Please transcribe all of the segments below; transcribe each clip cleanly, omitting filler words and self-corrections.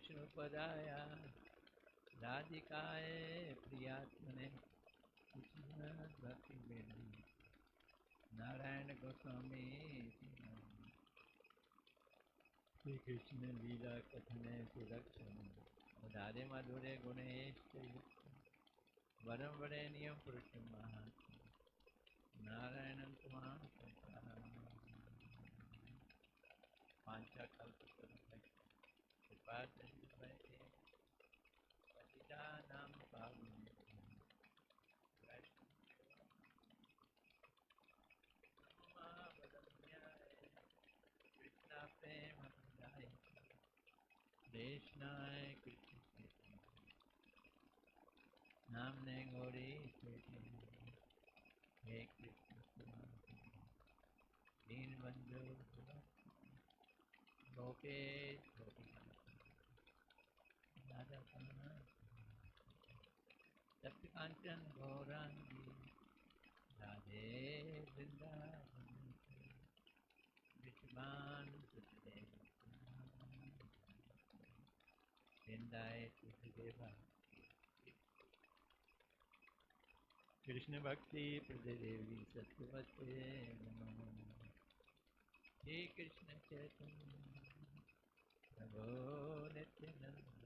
कृष्ण पदाया राधिकाए प्रियात्मने कृष्ण भक्ति वेदी नारायण गोस्वामी श्री कृष्ण लीला कथने सुलक्षण राधे माधुर्य गुणेश वरम वरेण्यम पुरुषम महान नारायणं तुमां पांचा कल्पतरुभ्यश्च कृपासिन्धुभ्यः पतितानां पावनेभ्यो वैष्णवाय कृष्ण प्रेम कृष्णाय कृष्ण नामने गौरी हे कृष्ण दीनबंधु गोपेश राधा सत्यकांचन गौरांगी राधे वृंदावन विश्वान वृंदाए तुलसीदेवा कृष्ण भक्ति प्रदेवी सत्यवते नमो श्री कृष्ण चैतन्य प्रभो नित्यानंद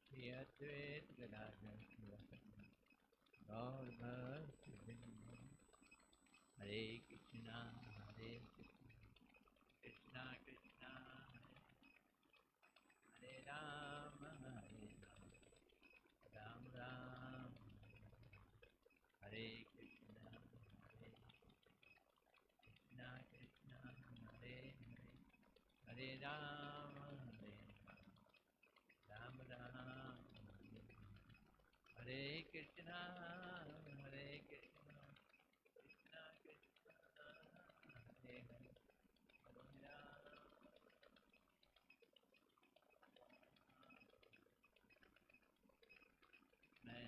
श्री अद्वैत गदाधर गौर भक्त हरे कृष्णा कृष्णा कृष्णा हरे राम राम राम हरे कृष्णा कृष्णा हरे हरे हरे राम राम राम हरे कृष्णा कृष्णा कृष्णा हरे हरे हरे राम। मैं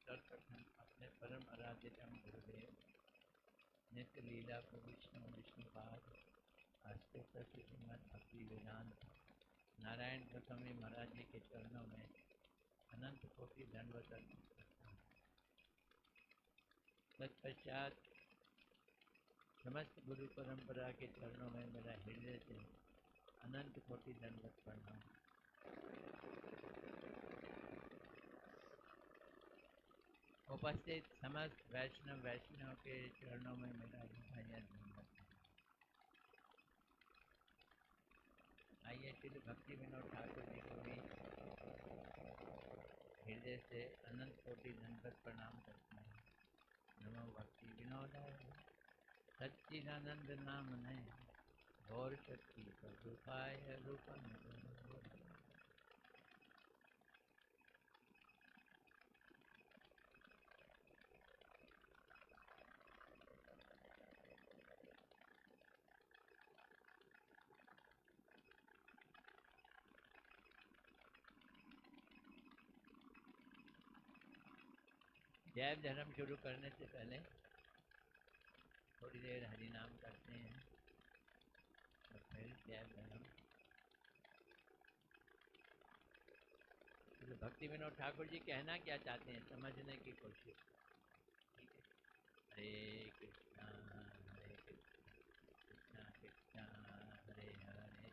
सर्वप्रथम अपने परम आराध्यतम गुरुदेव नित्य लीला को विष्णुपाद अष्टोत्तर श्रीमद् भक्ति वेदांत नारायण गोस्वामी महाराज जी के चरणों में अनंत कोटि दंडवत अर्पित करता हूँ। तत्पश्चात समस्त गुरु परंपरा के चरणों में मेरा हृदय से अनंत कोटि दंडवत प्रणाम। उपस्थित समस्त वैष्णव के चरणों में मेरा हृदय दंडवत। आइए श्री भक्ति विनोद ठाकुर जी को भी हृदय से अनंत कोटि दंडवत प्रणाम करते हैं। नमो भक्ति विनोदाय सच्चिदानंद नाम ने गौर शक्ति स्वरूपाय रूपम। जैव धर्म शुरू करने से पहले थोड़ी देर हरि नाम करते हैं और फिर जैव धर्म। तो भक्ति विनोद ठाकुर जी कहना क्या चाहते हैं समझने की कोशिश। ठीक है। हरे कृष्णा कृष्णा कृष्णा हरे हरे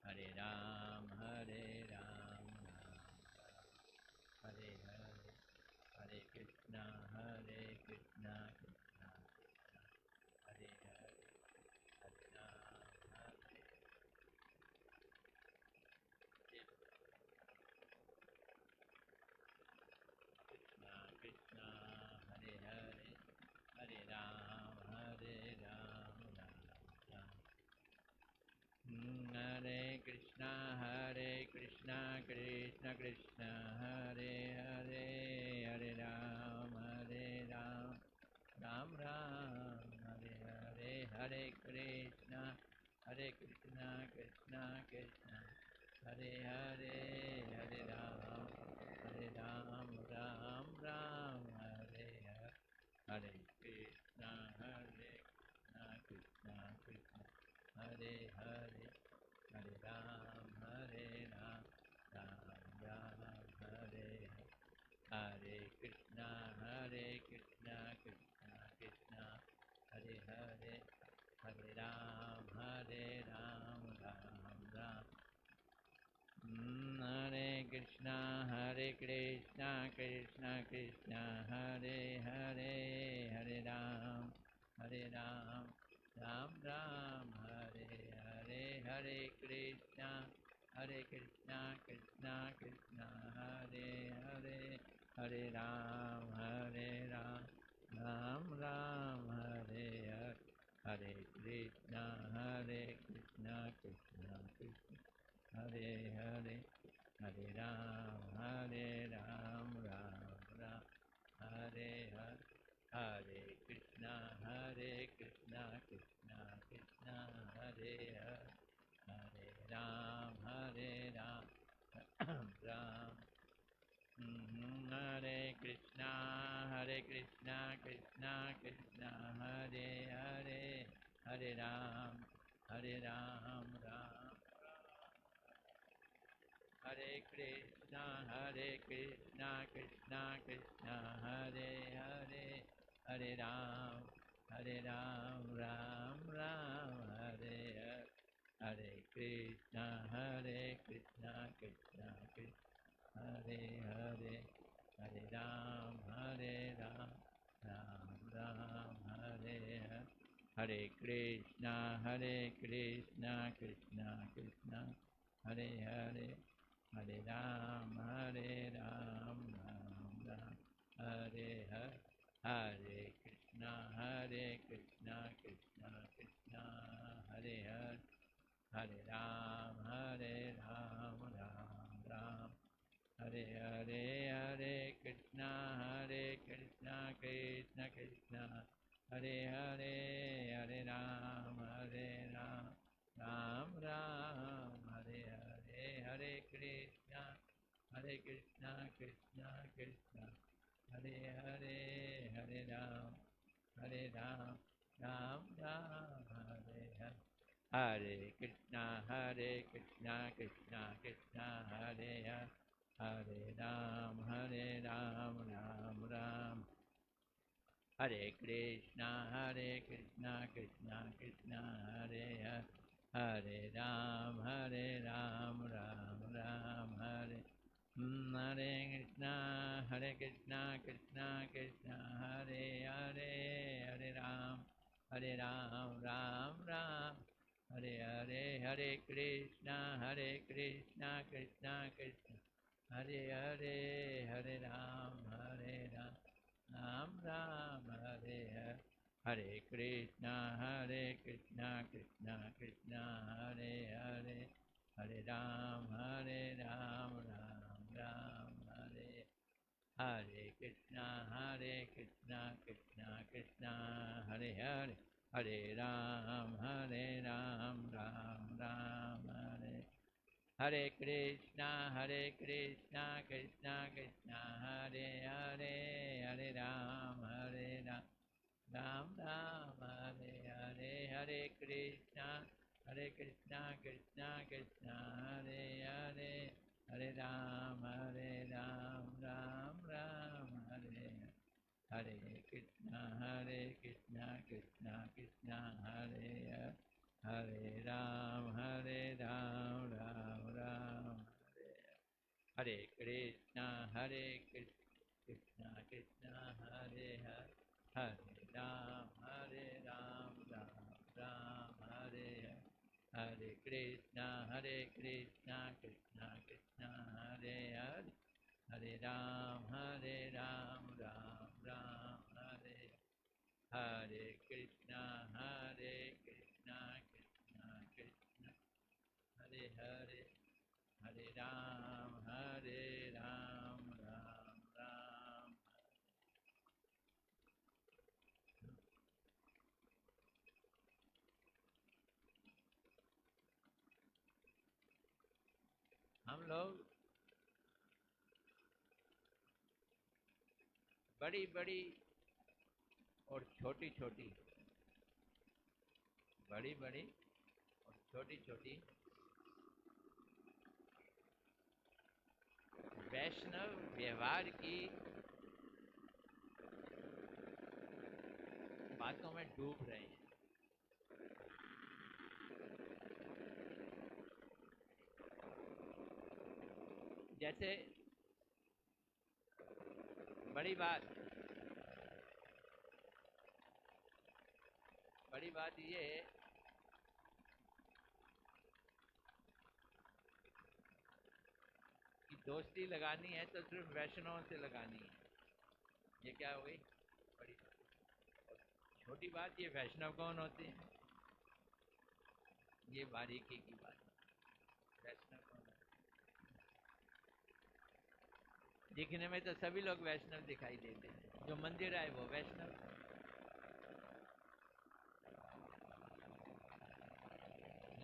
हरे राम राम राम हरे हरे हरे कृष्णा कृष्णा कृष्णा हरे हरे हरे राम कृष्णा कृष्णा हरे हरे हरे राम राम राम। हरे कृष्णा कृष्णा कृष्णा हरे हरे हरे राम राम राम हरे हरे हरे कृष्णा कृष्णा कृष्णा हरे हरे हरे राम राम हरे हरे हरे कृष्णा कृष्णा कृष्णा हरे हरे हरे राम हरे राम राम राम हरे कृष्णा कृष्णा कृष्णा हरे हरे हरे राम राम राम हरे हरे हरे कृष्णा कृष्णा कृष्णा हरे हरे राम राम राम हरे हरे कृष्णा कृष्णा कृष्णा हरे हरे राम राम राम हरे हरे कृष्णा कृष्णा कृष्णा हरे राम राम हरे कृष्णा कृष्णा कृष्णा हरे राम राम हरे कृष्णा कृष्णा कृष्णा हरे राम राम राम हरे हरे कृष्णा कृष्णा कृष्णा हरे राम राम राम हरे हरे कृष्णा कृष्णा कृष्णा हरे राम राम राम हरे हरे कृष्णा कृष्णा कृष्णा हरे राम राम राम हरे हरे कृष्णा कृष्णा कृष्णा हरे राम राम राम हरे हरे कृष्णा कृष्णा कृष्णा हरे राम राम राम हरे कृष्णा कृष्णा कृष्णा हरे राम राम राम हरे कृष्णा कृष्णा कृष्णा हरे राम राम राम हरे कृष्णा कृष्णा हरे राम राम राम हरे कृष्णा कृष्णा कृष्णा हरे राम राम राम हरे कृष्णा कृष्णा कृष्णा हरे राम राम राम हरे कृष्णा कृष्णा हरे राम राम राम हरे कृष्णा कृष्णा कृष्णा हरे राम राम राम हरे कृष्णा कृष्णा कृष्णा हरे राम राम राम हरे कृष्णा कृष्णा हरे राम राम राम हरे कृष्णा कृष्णा हरे राम राम राम हरे कृष्णा कृष्णा कृष्णा हरे राम राम राम हरे कृष्णा कृष्णा कृष्णा हरे राम राम राम हम लोग बड़ी बड़ी और छोटी छोटी बड़ी बड़ी और छोटी छोटी वैष्णव व्यवहार की बातों में डूब रहे हैं। जैसे बड़ी बात ये कि दोस्ती लगानी है तो सिर्फ वैष्णवों से लगानी है। ये क्या हो गई बड़ी बात। छोटी बात, ये वैष्णव कौन होते हैं, ये बारीकी की बात। वैष्णव कौन होते हैं? दिखने में तो सभी लोग वैष्णव दिखाई देते हैं, जो मंदिर आए वो वैष्णव।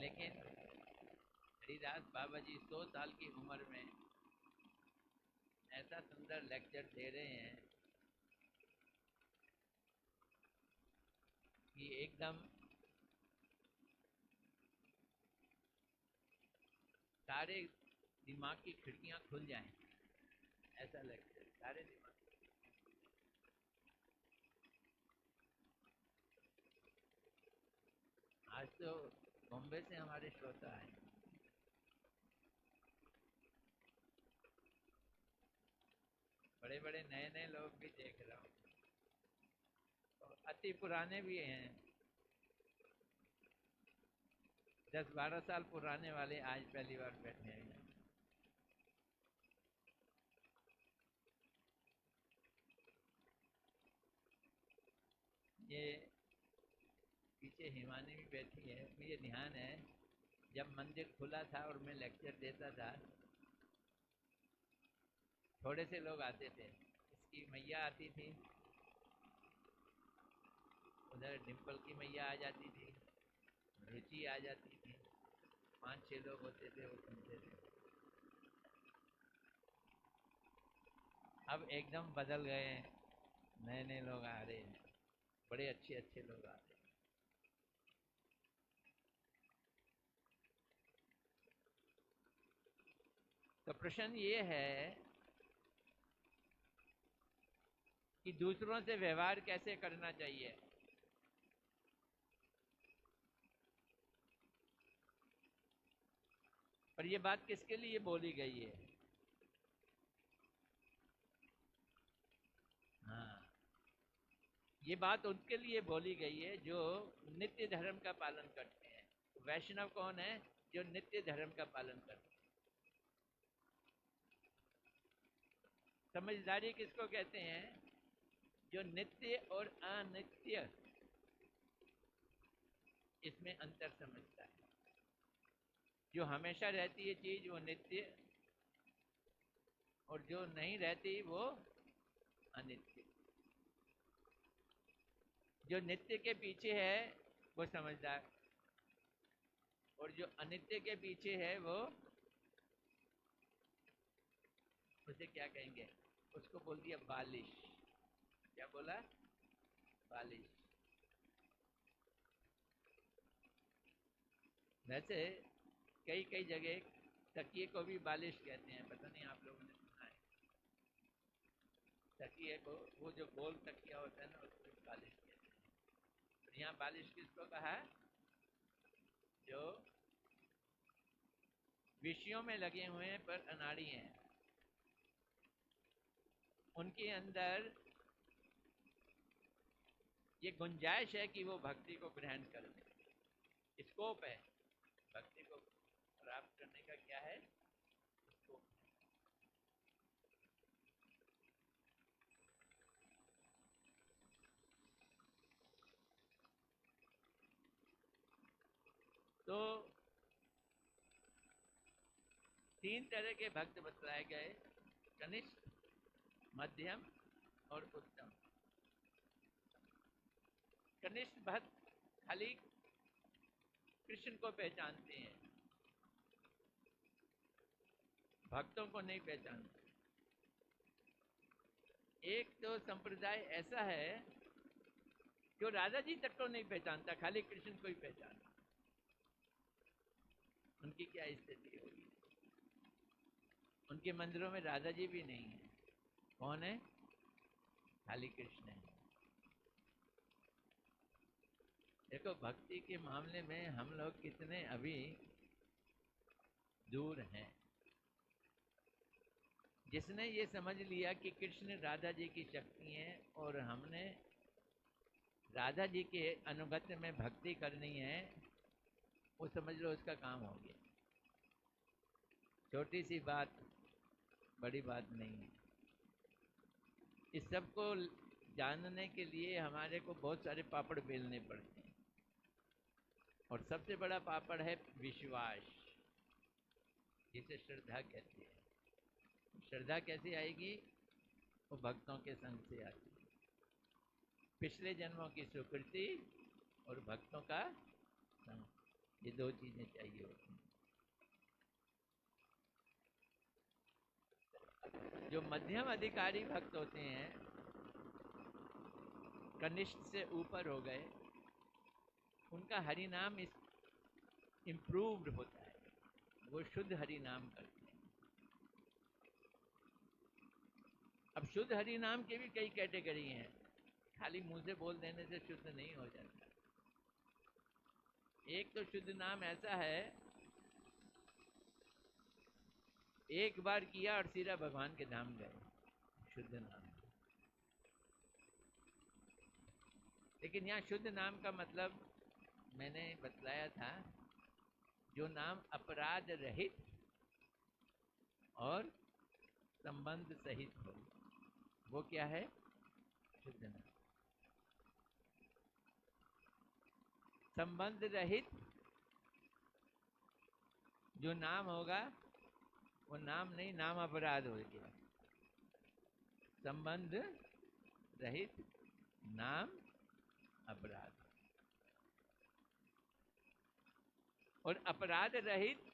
लेकिन हरिदास बाबा जी 100 साल की उम्र में ऐसा सुंदर लेक्चर दे रहे हैं कि एकदम सारे दिमाग की खिड़कियां खुल जाएं। ऐसा लेक्चर सारे दिमाग। आज तो बॉम्बे से हमारे श्रोता आए, बड़े बड़े नए नए लोग भी देख रहा हूँ, और अति पुराने भी हैं। 10-12 साल पुराने वाले आज पहली बार बैठे हैं। ये पीछे हिमानी भी बैठी है, मुझे ध्यान है जब मंदिर खुला था और मैं लेक्चर देता था, थोड़े से लोग आते थे। इसकी मैया आती थी, उधर डिम्पल की मैया आ जाती थी, रुचि आ जाती थी, 5-6 लोग होते थे, वो सुनते थे। अब एकदम बदल गए हैं, नए नए लोग आ रहे हैं, बड़े अच्छे अच्छे लोग आ रहे हैं। तो प्रश्न ये है कि दूसरों से व्यवहार कैसे करना चाहिए। और ये बात किसके लिए बोली गई है? हाँ, ये बात उनके लिए बोली गई है जो नित्य धर्म का पालन करते हैं। वैष्णव कौन है? जो नित्य धर्म का पालन करते हैं। समझदारी किसको कहते हैं? जो नित्य और अनित्य इसमें अंतर समझता है। जो हमेशा रहती है चीज वो नित्य, और जो नहीं रहती वो अनित्य। जो नित्य के पीछे है वो समझदार, और जो अनित्य के पीछे है वो, उसे क्या कहेंगे? उसको बोल दिया बालिश। क्या बोला? बालिश। वैसे कई कई जगह तकिए को भी बालिश कहते हैं, पता नहीं आप लोगों ने सुना है? तकिए को, वो जो गोल तकिया होता है ना, उसको भी बालिश कहते हैं। और यहाँ बालिश किसको कहा? जो विषयों में लगे हुए हैं पर अनाड़ी हैं, उनके अंदर ये गुंजाइश है कि वो भक्ति को ग्रहण कर ले। स्कोप है भक्ति को प्राप्त करने का। क्या है? स्कोप। तो 3 तरह के भक्त बतलाए गए: कनिष्ठ, मध्यम और उत्तम। कनिष्ठ भक्त खाली कृष्ण को पहचानते हैं, भक्तों को नहीं पहचानते। एक तो संप्रदाय ऐसा है जो राधा जी तक को नहीं पहचानता, खाली कृष्ण को ही पहचानता। उनकी क्या स्थिति होगी? उनके मंदिरों में राधा जी भी नहीं है। कौन है? खाली कृष्ण है। देखो भक्ति के मामले में हम लोग कितने अभी दूर हैं। जिसने ये समझ लिया कि कृष्ण राधा जी की शक्ति है और हमने राधा जी के अनुगत्य में भक्ति करनी है, वो समझ लो उसका काम हो गया। छोटी सी बात, बड़ी बात नहीं है। इस सब को जानने के लिए हमारे को बहुत सारे पापड़ बेलने पड़ते हैं, और सबसे बड़ा पापड़ है विश्वास, जिसे श्रद्धा कहते हैं। श्रद्धा कैसे आएगी? वो भक्तों के संग से आती है। पिछले जन्मों की स्वीकृति और भक्तों का संग, ये दो चीजें चाहिए होती हैं। जो मध्यम अधिकारी भक्त होते हैं, कनिष्ठ से ऊपर हो गए, उनका हरि नाम इम्प्रूव्ड होता है, वो शुद्ध हरि नाम करते हैं। अब शुद्ध हरि नाम के भी कई कैटेगरी हैं, खाली मुंह से बोल देने से शुद्ध नहीं हो जाता। एक तो शुद्ध नाम ऐसा है, एक बार किया और सीधा भगवान के धाम गए, शुद्ध नाम। लेकिन यहाँ शुद्ध नाम का मतलब मैंने बतलाया था, जो नाम अपराध रहित और संबंध सहित हो, वो क्या है? शुद्ध नाम। संबंध रहित जो नाम होगा वो नाम नहीं, नाम अपराध हो गया। संबंध रहित नाम अपराध, और अपराध रहित,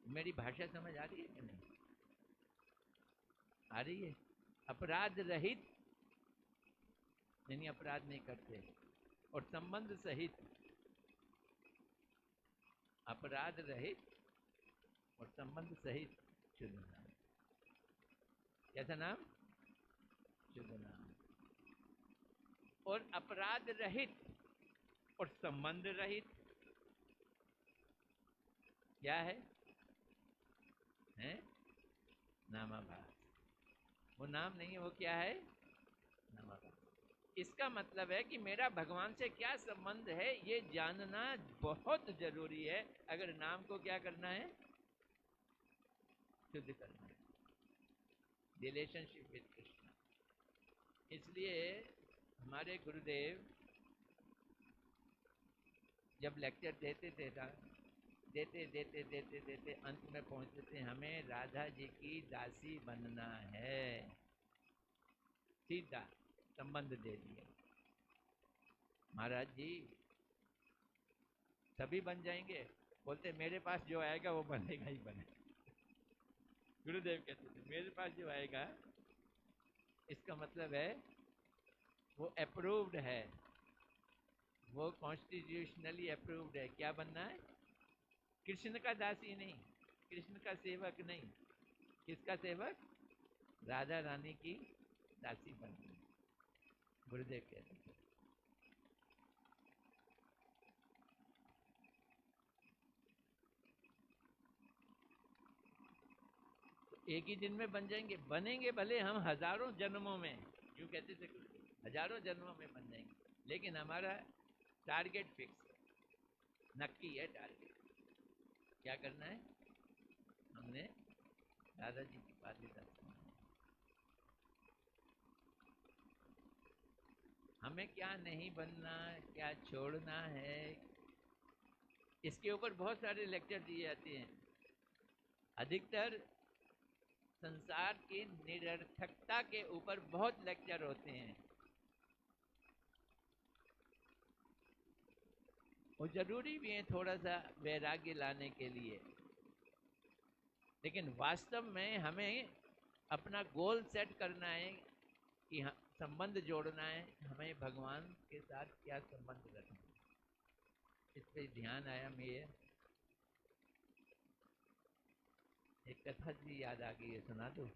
मेरी भाषा समझ आ रही है कि नहीं आ रही है? अपराध रहित यानी अपराध नहीं करते, और संबंध सहित, अपराध रहित और संबंध सहित शुद्ध नाम। कैसा नाम? शुद्ध नाम। और अपराध रहित और संबंध रहित क्या है? नामाभास। वो नाम नहीं है, वो क्या है? नामाभास। इसका मतलब है कि मेरा भगवान से क्या संबंध है, ये जानना बहुत जरूरी है। अगर नाम को क्या करना है? शुद्ध करना है, रिलेशनशिप विद कृष्ण। इसलिए हमारे गुरुदेव जब लेक्चर देते थे देते देते देते देते अंत में पहुंचते थे, हमें राधा जी की दासी बनना है। सीधा संबंध दे दिया। महाराज जी सभी बन जाएंगे? बोलते मेरे पास जो आएगा वो बनेगा ही बनेगा। गुरुदेव कहते थे मेरे पास जो आएगा, इसका मतलब है वो अप्रूव्ड है, वो कॉन्स्टिट्यूशनली अप्रूव्ड है। क्या बनना है? कृष्ण का दासी नहीं, कृष्ण का सेवक नहीं। किसका सेवक? राधा रानी की दासी बनना है, गुरुदेव कहते हैं। एक ही दिन में बन जाएंगे? बनेंगे भले हम हजारों जन्मों में, यूं कहते थे हजारों जन्मों में बन जाएंगे, लेकिन हमारा टारगेट फिक्स है, नक्की है टारगेट। क्या करना है? हमने दादाजी की पालीदार सुना। हमें क्या नहीं बनना, क्या छोड़ना है, इसके ऊपर बहुत सारे लेक्चर दिए जाते हैं। अधिकतर संसार की निरर्थकता के ऊपर बहुत लेक्चर होते हैं, वो जरूरी भी है थोड़ा सा वैराग्य लाने के लिए। लेकिन वास्तव में हमें अपना गोल सेट करना है कि संबंध जोड़ना है, हमें भगवान के साथ क्या संबंध रखना है, इस पे ध्यान आया। मेरे एक कथा जी याद आ गई है, सुना दो।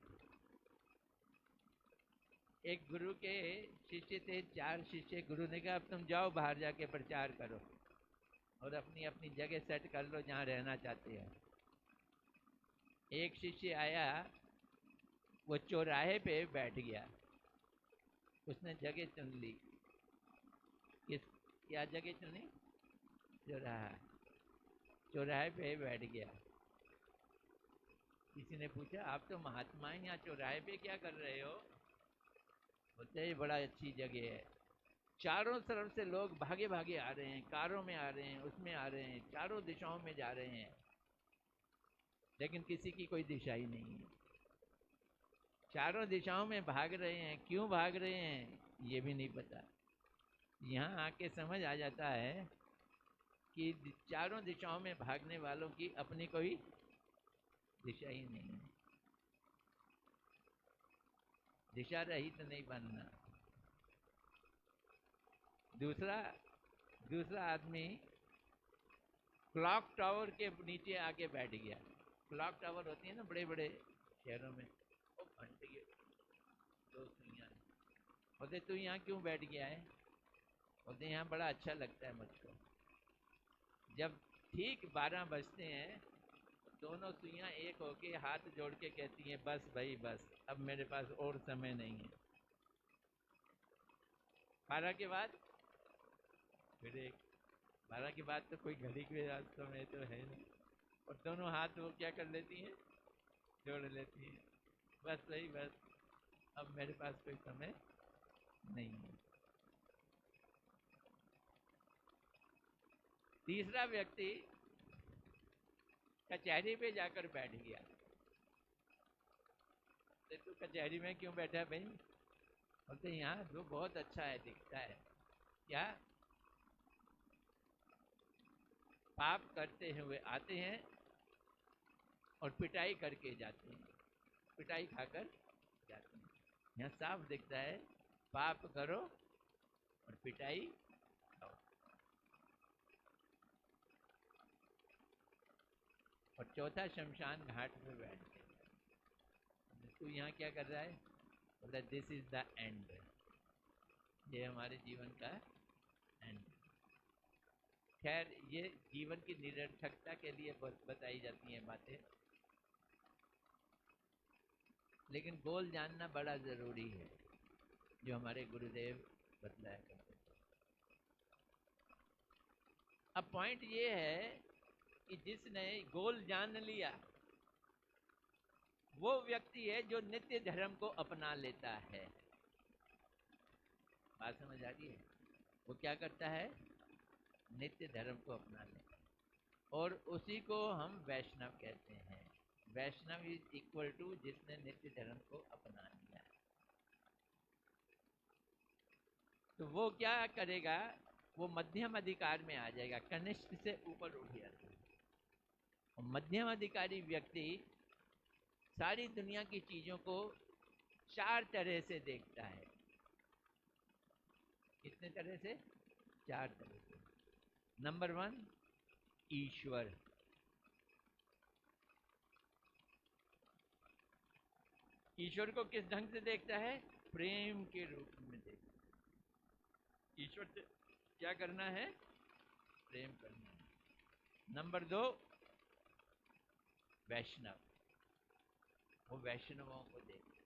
एक गुरु के शिष्य थे, 4 शिष्य। गुरु ने कहा अब तुम जाओ बाहर जाके प्रचार करो और अपनी अपनी जगह सेट कर लो जहाँ रहना चाहते हो। एक शिष्य आया, वो चौराहे पे बैठ गया। उसने जगह चुन ली। किस क्या जगह चुनी? चौराहा। चौराहे पे बैठ गया। किसी ने पूछा, आप तो महात्मा हैं, यहाँ चौराहे पे क्या कर रहे हो? बोलते ये बड़ा अच्छी जगह है, चारों तरफ से लोग भागे भागे आ रहे हैं, कारों में आ रहे हैं, उसमें आ रहे हैं, चारों दिशाओं में जा रहे हैं, लेकिन किसी की कोई दिशा ही नहीं है। चारों दिशाओं में भाग रहे हैं, क्यों भाग रहे हैं ये भी नहीं पता। यहाँ आके समझ आ जाता है कि चारों दिशाओं में भागने वालों की अपनी कोई दिशा ही नहीं है। दिशा रहित तो नहीं बनना। दूसरा दूसरा आदमी क्लॉक टावर के नीचे आके बैठ गया। क्लॉक टावर होती है ना बड़े बड़े शहरों में, वो घंटे के दो सुइयां हैं। बोलते तू यहाँ क्यों बैठ गया है? बोलते यहाँ बड़ा अच्छा लगता है मुझको। जब ठीक 12 बजते हैं, दोनों सुइयां एक होके हाथ जोड़ के कहती हैं, बस भाई बस, अब मेरे पास और समय नहीं है। 12 के बाद फिर एक, 12 के बाद तो कोई घड़ी के रास्तों में तो है नहीं, और दोनों हाथ वो क्या कर लेती हैं, जोड़ लेती हैं, बस भाई बस, अब मेरे पास कोई समय नहीं है। तीसरा व्यक्ति कचहरी पे जाकर बैठ गया। तो तू कचहरी में क्यों बैठा है भाई? बोलते यहाँ जो बहुत अच्छा है, दिखता है। क्या? पाप करते हुए आते हैं और पिटाई करके जाते हैं, पिटाई खाकर जाते हैं। यहाँ साफ दिखता है, पाप करो और पिटाई खाओ। और चौथा शमशान घाट पे बैठ के, तू यहाँ क्या कर रहा है? बोलता दिस इज द एंड, ये हमारे जीवन का एंड। खैर ये जीवन की निरर्थकता के लिए बताई जाती हैं बातें, लेकिन गोल जानना बड़ा जरूरी है, जो हमारे गुरुदेव बतलाया करते थे। अब पॉइंट ये है कि जिसने गोल जान लिया, वो व्यक्ति है जो नित्य धर्म को अपना लेता है। बात समझ आ रही है? वो क्या करता है? नित्य धर्म को अपना लेता है, और उसी को हम वैष्णव कहते हैं। वैष्णव इज इक्वल टू जिसने नित्य धर्म को अपना लिया। तो वो क्या करेगा? वो मध्यम अधिकार में आ जाएगा, कनिष्ठ से ऊपर उठ जाता है। और मध्यम अधिकारी व्यक्ति सारी दुनिया की चीजों को 4 तरह से देखता है। कितने तरह से? 4 तरह से। नंबर 1, ईश्वर। ईश्वर को किस ढंग से देखता है? प्रेम के रूप में देखता है। ईश्वर से क्या करना है? प्रेम करना है। नंबर 2, वैष्णव। वो वैष्णवों को देखता है।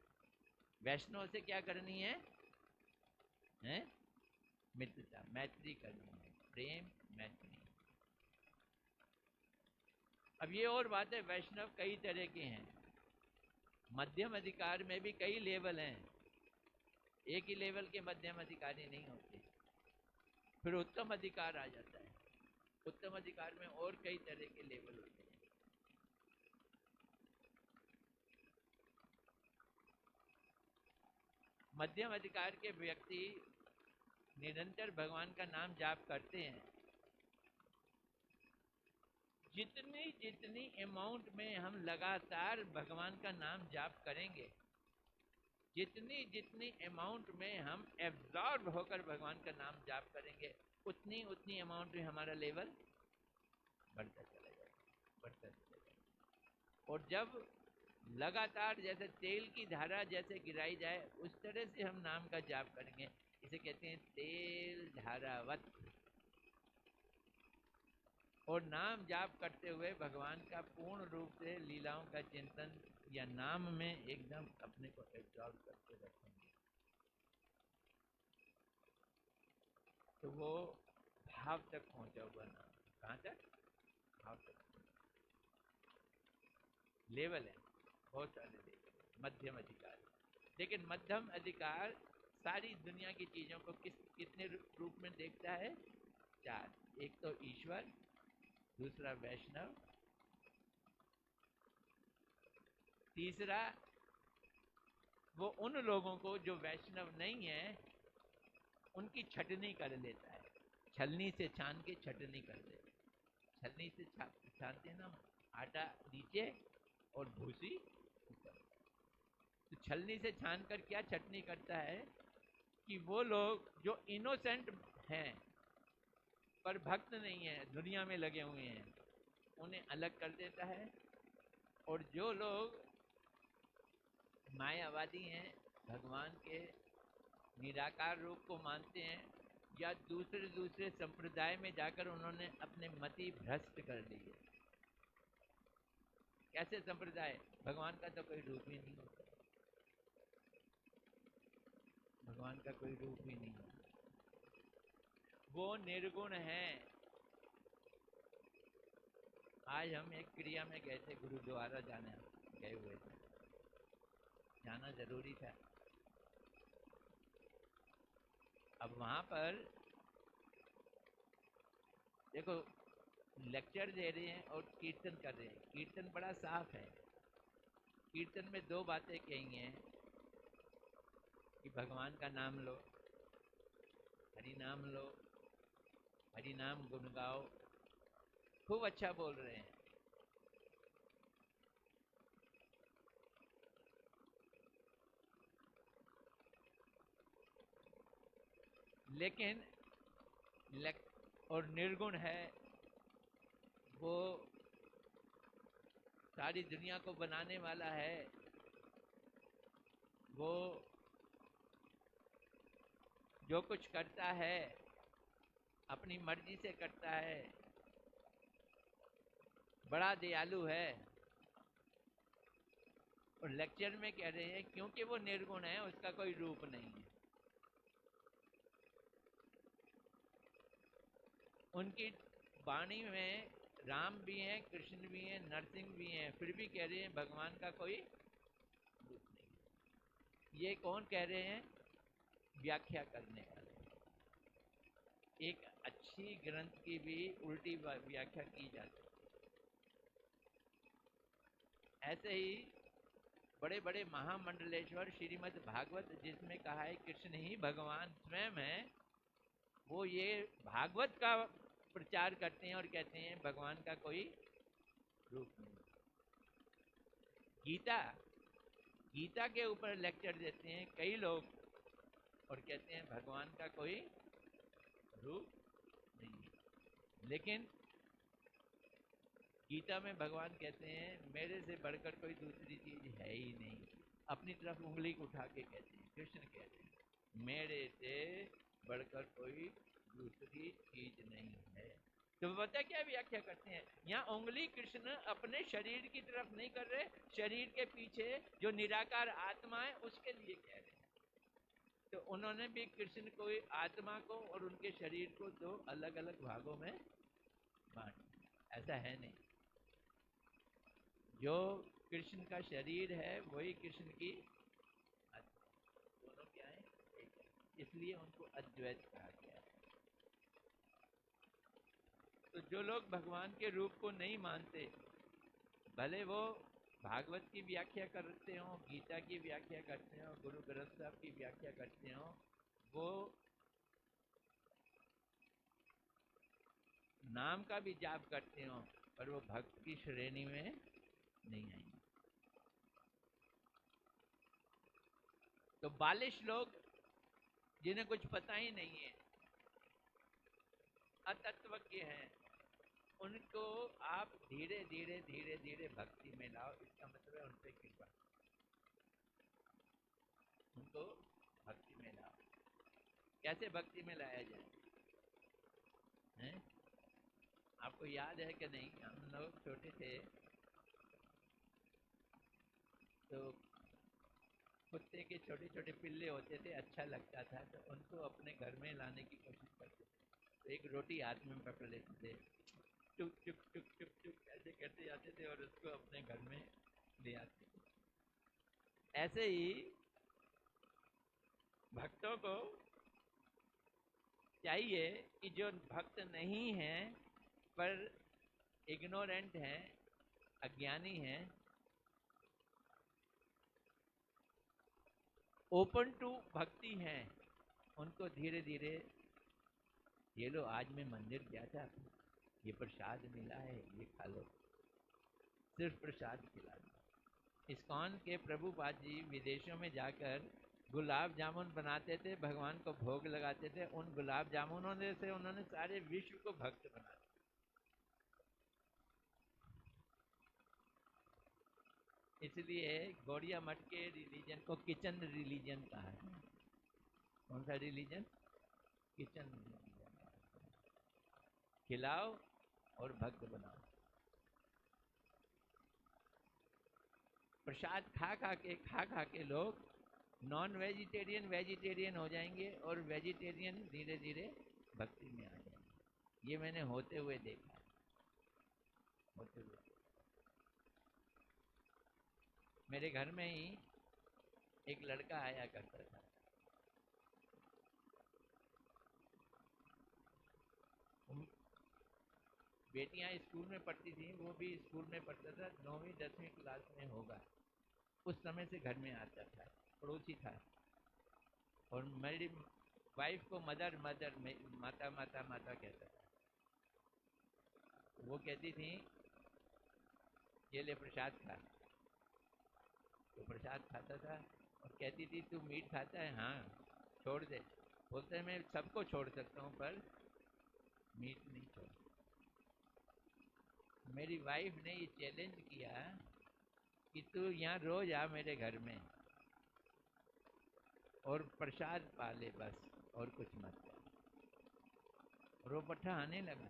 वैष्णव से क्या करनी है? हैं? मित्रता, मैत्री करनी है, प्रेम, मैत्री। अब ये और बात है, वैष्णव कई तरह के हैं। मध्यम अधिकार में भी कई लेवल हैं, एक ही लेवल के मध्यम अधिकारी नहीं होते। फिर उत्तम अधिकार आ जाता है। उत्तम अधिकार में और कई तरह के लेवल होते हैं। मध्यम अधिकार के व्यक्ति निरंतर भगवान का नाम जाप करते हैं। जितनी जितनी अमाउंट में हम लगातार भगवान का नाम जाप करेंगे, जितनी जितनी अमाउंट में हम एब्जॉर्ब होकर भगवान का नाम जाप करेंगे, उतनी उतनी अमाउंट में हमारा लेवल बढ़ता चला जाएगा, बढ़ता चला जाएगा। और जब लगातार जैसे तेल की धारा जैसे गिराई जाए, उस तरह से हम नाम का जाप करेंगे, इसे कहते हैं तेल धारावत। और नाम जाप करते हुए भगवान का पूर्ण रूप से लीलाओं का चिंतन या नाम में एकदम अपने को एब्जॉर्ब करके रखेंगे, तो वो भाव तक पहुंचा हुआ नाम। कहाँ तक? भाव तक। लेवल है, बहुत सारे लेवल। मध्यम अधिकार, लेकिन मध्यम अधिकार सारी दुनिया की चीजों को कितने रूप में देखता है? चार। एक तो ईश्वर, दूसरा वैष्णव, तीसरा वो उन लोगों को जो वैष्णव नहीं है उनकी छटनी कर लेता है, छलनी से छान के छटनी कर देता है। छलनी से छानते हैं ना, आटा नीचे और भूसी ऊपर। तो छलनी से छान कर क्या चटनी करता है कि वो लोग जो इनोसेंट हैं पर भक्त नहीं है, दुनिया में लगे हुए हैं, उन्हें अलग कर देता है। और जो लोग मायावादी हैं, भगवान के निराकार रूप को मानते हैं, या दूसरे दूसरे संप्रदाय में जाकर उन्होंने अपने मति भ्रष्ट कर ली है। कैसे संप्रदाय? भगवान का तो कोई रूप ही नहीं होता, भगवान का कोई रूप ही नहीं होता, वो निर्गुण है। आज हम एक क्रिया में गए थे, गुरुद्वारा जाने गए हुए थे, जाना जरूरी था। अब वहां पर देखो, लेक्चर दे रहे हैं और कीर्तन कर रहे हैं। कीर्तन बड़ा साफ है। कीर्तन में दो बातें कही हैं कि भगवान का नाम लो, हरि नाम लो, हरि नाम गुण गाओ। खूब अच्छा बोल रहे हैं। लेकिन और निर्गुण है, वो सारी दुनिया को बनाने वाला है, वो जो कुछ करता है अपनी मर्जी से करता है, बड़ा दयालु है। और लेक्चर में कह रहे हैं क्योंकि वो निर्गुण है, उसका कोई रूप नहीं है। उनकी वाणी में राम भी हैं, कृष्ण भी हैं, नरसिंह भी हैं, फिर भी कह रहे हैं भगवान का कोई रूप नहीं। ये कौन कह रहे हैं? व्याख्या करने वाले। एक अच्छी ग्रंथ की भी उल्टी व्याख्या की जाती है। ऐसे ही बड़े बड़े महामंडलेश्वर श्रीमद् भागवत, जिसमें कहा है कृष्ण ही भगवान स्वयं है, वो ये भागवत का प्रचार करते हैं और कहते हैं भगवान का कोई रूप नहीं। गीता गीता के ऊपर लेक्चर देते हैं कई लोग और कहते हैं भगवान का कोई रूप नहीं है। लेकिन गीता में भगवान कहते हैं मेरे से बढ़कर कोई दूसरी चीज है ही नहीं। अपनी तरफ उंगली उठा के कहते हैं, कृष्ण कहते हैं मेरे से बढ़कर कोई दूसरी चीज नहीं है। तो पता क्या व्याख्या करते हैं? यहाँ उंगली कृष्ण अपने शरीर की तरफ नहीं कर रहे, शरीर के पीछे जो निराकार आत्मा है उसके लिए कह रहे हैं। तो उन्होंने भी कृष्ण को, आत्मा को और उनके शरीर को दो अलग अलग भागों में बांट दिया। ऐसा है नहीं, जो कृष्ण का शरीर है वही कृष्ण की आत्मा, दोनों क्या है? एक है। इसलिए उनको अद्वैत कहा गया है। तो जो लोग भगवान के रूप को नहीं मानते, भले वो भागवत की व्याख्या करते हो, गीता की व्याख्या करते हो, गुरु ग्रंथ साहब की व्याख्या करते हो, वो नाम का भी जाप करते हो, पर वो भक्त की श्रेणी में नहीं आएंगे। तो बालिश लोग जिन्हें कुछ पता ही नहीं है, अतत्वज्ञ हैं, उनको आप धीरे धीरे धीरे धीरे भक्ति में लाओ। इसका मतलब है उन पर कृपा, उनको भक्ति में लाओ। कैसे भक्ति में लाया जाए? हैं? आपको याद है कि नहीं, हम लोग छोटे थे तो कुत्ते के छोटे छोटे पिल्ले होते थे, अच्छा लगता था तो उनको अपने घर में लाने की कोशिश करते थे। तो एक रोटी हाथ में पकड़ लेते थे, टुक टुक टुक टुक टुक ऐसे करते जाते थे और उसको अपने घर में ले आते थे। ऐसे ही भक्तों को चाहिए कि जो भक्त नहीं है पर इग्नोरेंट है, अज्ञानी है, ओपन टू भक्ति है, उनको धीरे धीरे, ये लो आज मैं मंदिर गया था, ये प्रसाद मिला है, ये खा लो, सिर्फ प्रसाद खिला दो। इस्कॉन के प्रभुपाद जी विदेशों में जाकर गुलाब जामुन बनाते थे, भगवान को भोग लगाते थे, उन गुलाब जामुनों से उन्होंने सारे विश्व को भक्त बना दिया। इसलिए गौड़िया मठ के रिलीजन को किचन रिलीजन कहा है। कौन सा रिलीजन? Kitchen religion. खिलाओ और भक्त बनाओ। प्रसाद खा खा के लोग नॉन वेजिटेरियन वेजिटेरियन हो जाएंगे और वेजिटेरियन धीरे धीरे भक्ति में आ जाएंगे। ये मैंने होते हुए देखा, होते हुए। मेरे घर में ही एक लड़का आया करता था, बेटियां स्कूल में पढ़ती थी, वो भी स्कूल में पढ़ता था, 9वीं 10वीं क्लास में होगा। उस समय से घर में आता था, पड़ोसी था। और मेरी वाइफ को मदर मदर माता माता माता कहता था। वो कहती थी ये ले प्रसाद खा, तो प्रसाद खाता था और कहती थी तू मीट खाता है? हाँ छोड़ दे। बोलते हैं मैं सबको छोड़ सकता हूँ पर मीट नहीं छोड़। मेरी वाइफ ने ये चैलेंज किया कि तू यहाँ रोज आ मेरे घर में और प्रसाद पा ले बस, और कुछ मत कर। और वो पट्ठा आने लगा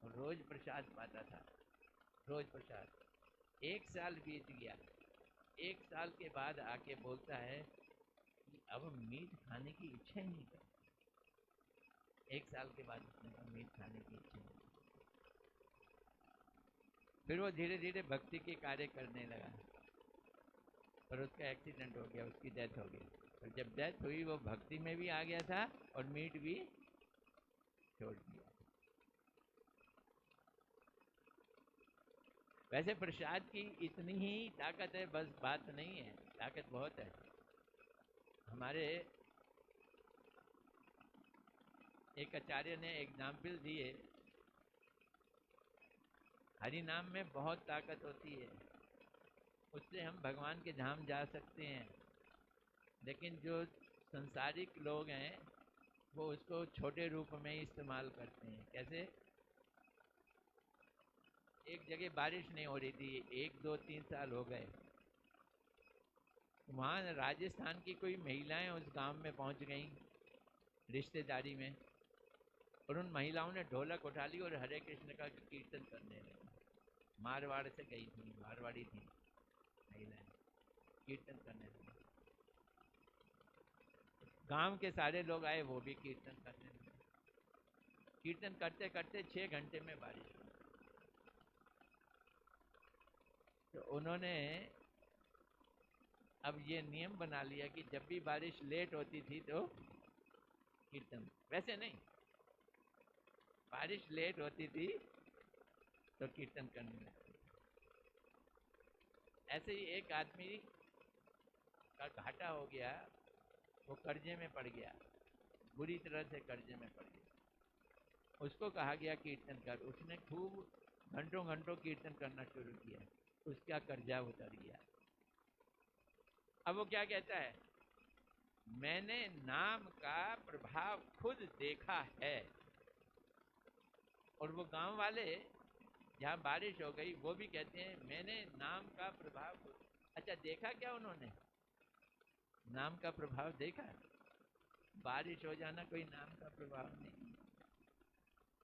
और रोज प्रसाद पाता था, रोज प्रसाद। 1 साल बीत गया। 1 साल के बाद आके बोलता है कि अब मीट खाने की इच्छा ही नहीं करती। 1 साल के बाद उसने कहा मीट खाने की इच्छा नहीं करती। फिर वो धीरे धीरे भक्ति के कार्य करने लगा, पर उसका एक्सीडेंट हो गया, उसकी डेथ हो गई। और जब डेथ हुई वो भक्ति में भी आ गया था और मीट भी छोड़ दिया। वैसे प्रसाद की इतनी ही ताकत है, बस बात नहीं है, ताकत बहुत है। हमारे एक आचार्य ने एग्जाम्पल दिए, हरि नाम में बहुत ताकत होती है, उससे हम भगवान के धाम जा सकते हैं। लेकिन जो संसारिक लोग हैं वो उसको छोटे रूप में इस्तेमाल करते हैं। कैसे? एक जगह बारिश नहीं हो रही थी, 1 2 3 साल हो गए। वहाँ राजस्थान की कोई महिलाएं उस गांव में पहुंच गईं रिश्तेदारी में, और उन महिलाओं ने ढोलक उठा ली और हरे कृष्ण का कीर्तन करने लगी। मारवाड़ से गई थी, मारवाड़ी थी महिलाएं, कीर्तन करने लगी। गांव के सारे लोग आए, वो भी कीर्तन करने लगे। कीर्तन करते करते 6 घंटे में बारिश हुई। तो उन्होंने अब ये नियम बना लिया कि जब भी बारिश लेट होती थी तो कीर्तन, वैसे नहीं, बारिश लेट होती थी तो कीर्तन करने लगते। ऐसे ही एक आदमी का घाटा हो गया, वो कर्जे में पड़ गया, बुरी तरह से कर्जे में पड़ गया। उसको कहा गया कीर्तन कर, उसने खूब घंटों घंटों कीर्तन करना शुरू किया, उसका कर्जा उतर गया। अब वो क्या कहता है? मैंने नाम का प्रभाव खुद देखा है। और वो गांव वाले जहाँ बारिश हो गई वो भी कहते हैं मैंने नाम का प्रभाव खुद। अच्छा देखा क्या उन्होंने? नाम का प्रभाव देखा। बारिश हो जाना कोई नाम का प्रभाव नहीं।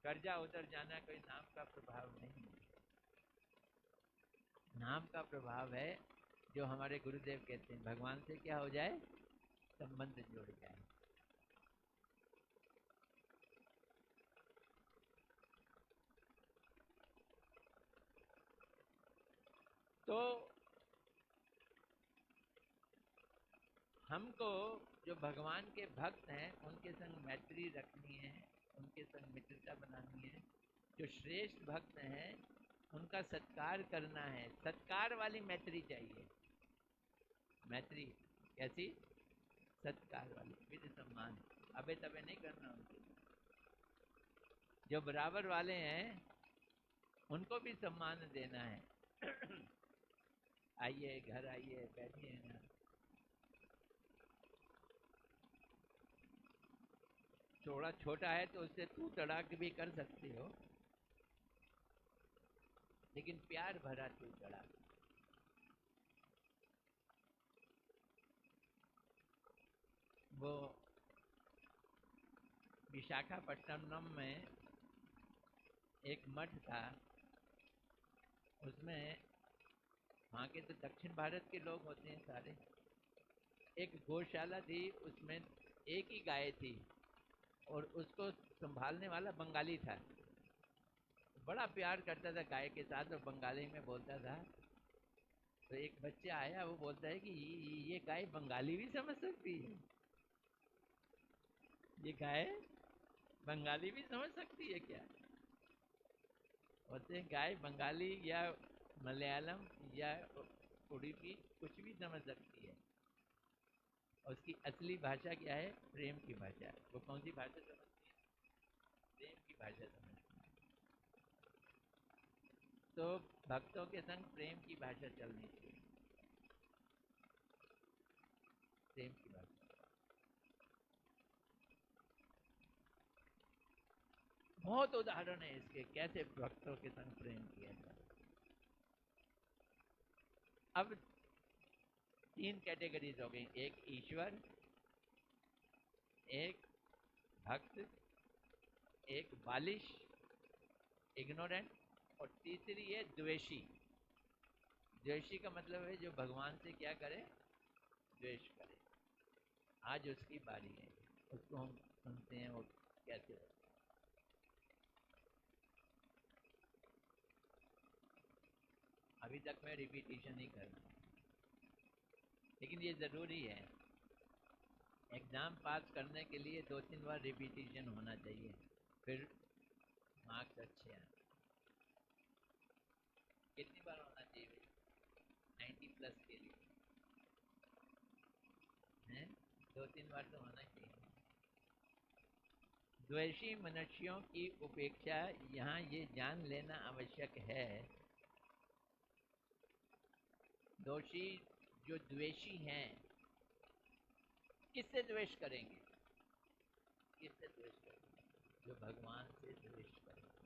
कर्जा उतर जाना कोई नाम का प्रभाव नहीं है। नाम का प्रभाव है जो हमारे गुरुदेव कहते हैं, भगवान से क्या हो जाए, संबंध जुड़ जाए। तो हमको जो भगवान के भक्त हैं उनके संग मैत्री रखनी है, उनके संग मित्रता बनानी है। जो श्रेष्ठ भक्त हैं उनका सत्कार करना है, सत्कार वाली मैत्री चाहिए। मैत्री कैसी, सत्कार वाली, विधि सम्मान, अबे तबे नहीं करना उनके। जो बराबर वाले हैं उनको भी सम्मान देना है। आइए, घर आइए, बैठिए ना। थोड़ा छोटा है तो उससे तू तड़ाक भी कर सकते हो, लेकिन प्यार भरा तू तड़ाक। वो विशाखापट्टनम में एक मठ था, उसमें वहाँ के तो दक्षिण भारत के लोग होते हैं सारे। एक गौशाला थी, उसमें एक ही गाय थी और उसको संभालने वाला बंगाली था। बड़ा प्यार करता था गाय के साथ और बंगाली में बोलता था। तो एक बच्चा आया, वो बोलता है कि ये गाय बंगाली भी समझ सकती है, ये गाय बंगाली भी समझ सकती है क्या? बोलते हैं गाय बंगाली या मलयालम या उड़ीसी कुछ भी समझ सकती है। और उसकी असली भाषा क्या है, प्रेम की भाषा। वो कौन सी भाषा समझती है, प्रेम की भाषा समझती है। तो भक्तों के संग प्रेम की भाषा चलनी चाहिए, प्रेम की भाषा। बहुत उदाहरण है इसके, कैसे भक्तों के संग प्रेम किया जाए। अब तीन कैटेगरीज हो गई, एक ईश्वर, एक भक्त, एक बालिश इग्नोरेंट, और तीसरी है द्वेषी। द्वेषी का मतलब है जो भगवान से क्या करे, द्वेष करे। आज उसकी बारी है, उसको हम सुनते हैं वो कैसे होता है। अभी तक मैं रिपीटिशन ही कर रहा हूँ, लेकिन ये ज़रूरी है। एग्ज़ाम पास करने के लिए 2-3 बार रिपीटिशन होना चाहिए, फिर मार्क्स अच्छे आए। कितनी बार होना चाहिए भाई 90+ के लिए? हैं, 2-3 बार तो होना चाहिए। द्वेषी मनुष्यों की उपेक्षा, यहाँ ये जान लेना आवश्यक है। दोषी जो द्वेषी हैं, किससे द्वेष करेंगे, किससे द्वेष करेंगे? जो भगवान से द्वेष करेंगे,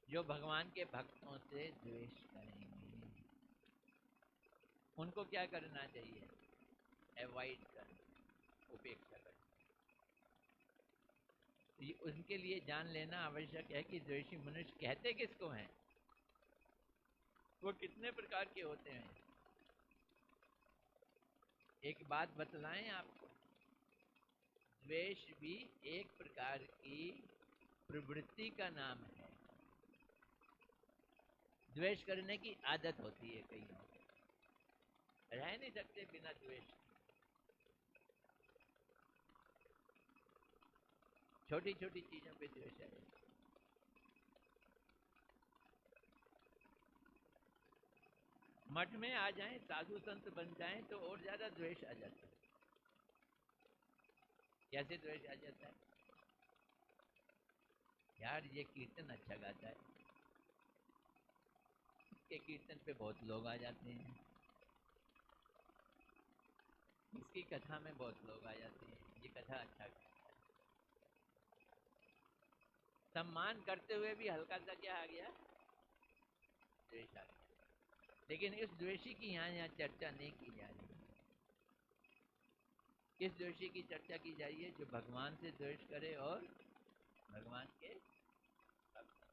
जो भगवान के भक्तों से द्वेष करेंगे, उनको क्या करना चाहिए, अवॉइड करना, उपेक्षा करना। उनके लिए जान लेना आवश्यक है कि द्वेषी मनुष्य कहते किसको हैं, वो कितने प्रकार के होते हैं। एक बात बतलाएं आपको, द्वेष भी एक प्रकार की प्रवृत्ति का नाम है। द्वेष करने की आदत होती है कईयों को, रह नहीं सकते बिना द्वेष। छोटी छोटी चीजों पे द्वेष है। मठ में आ जाएं, साधु संत बन जाएं तो और ज्यादा द्वेष आ जाता है। कैसे द्वेष आ जाता है? यार ये कीर्तन अच्छा गाता है, इसके कीर्तन पे बहुत लोग आ जाते हैं, इसकी कथा में बहुत लोग आ जाते हैं, ये कथा अच्छा गाता है। सम्मान करते हुए भी हल्का सा क्या आ गया, द्वेष आ गया। लेकिन इस द्वेषी की यहाँ चर्चा नहीं की जा रही है। किस दोषी की चर्चा की जा रही है? जो भगवान से द्वेष करे और भगवान के भक्त।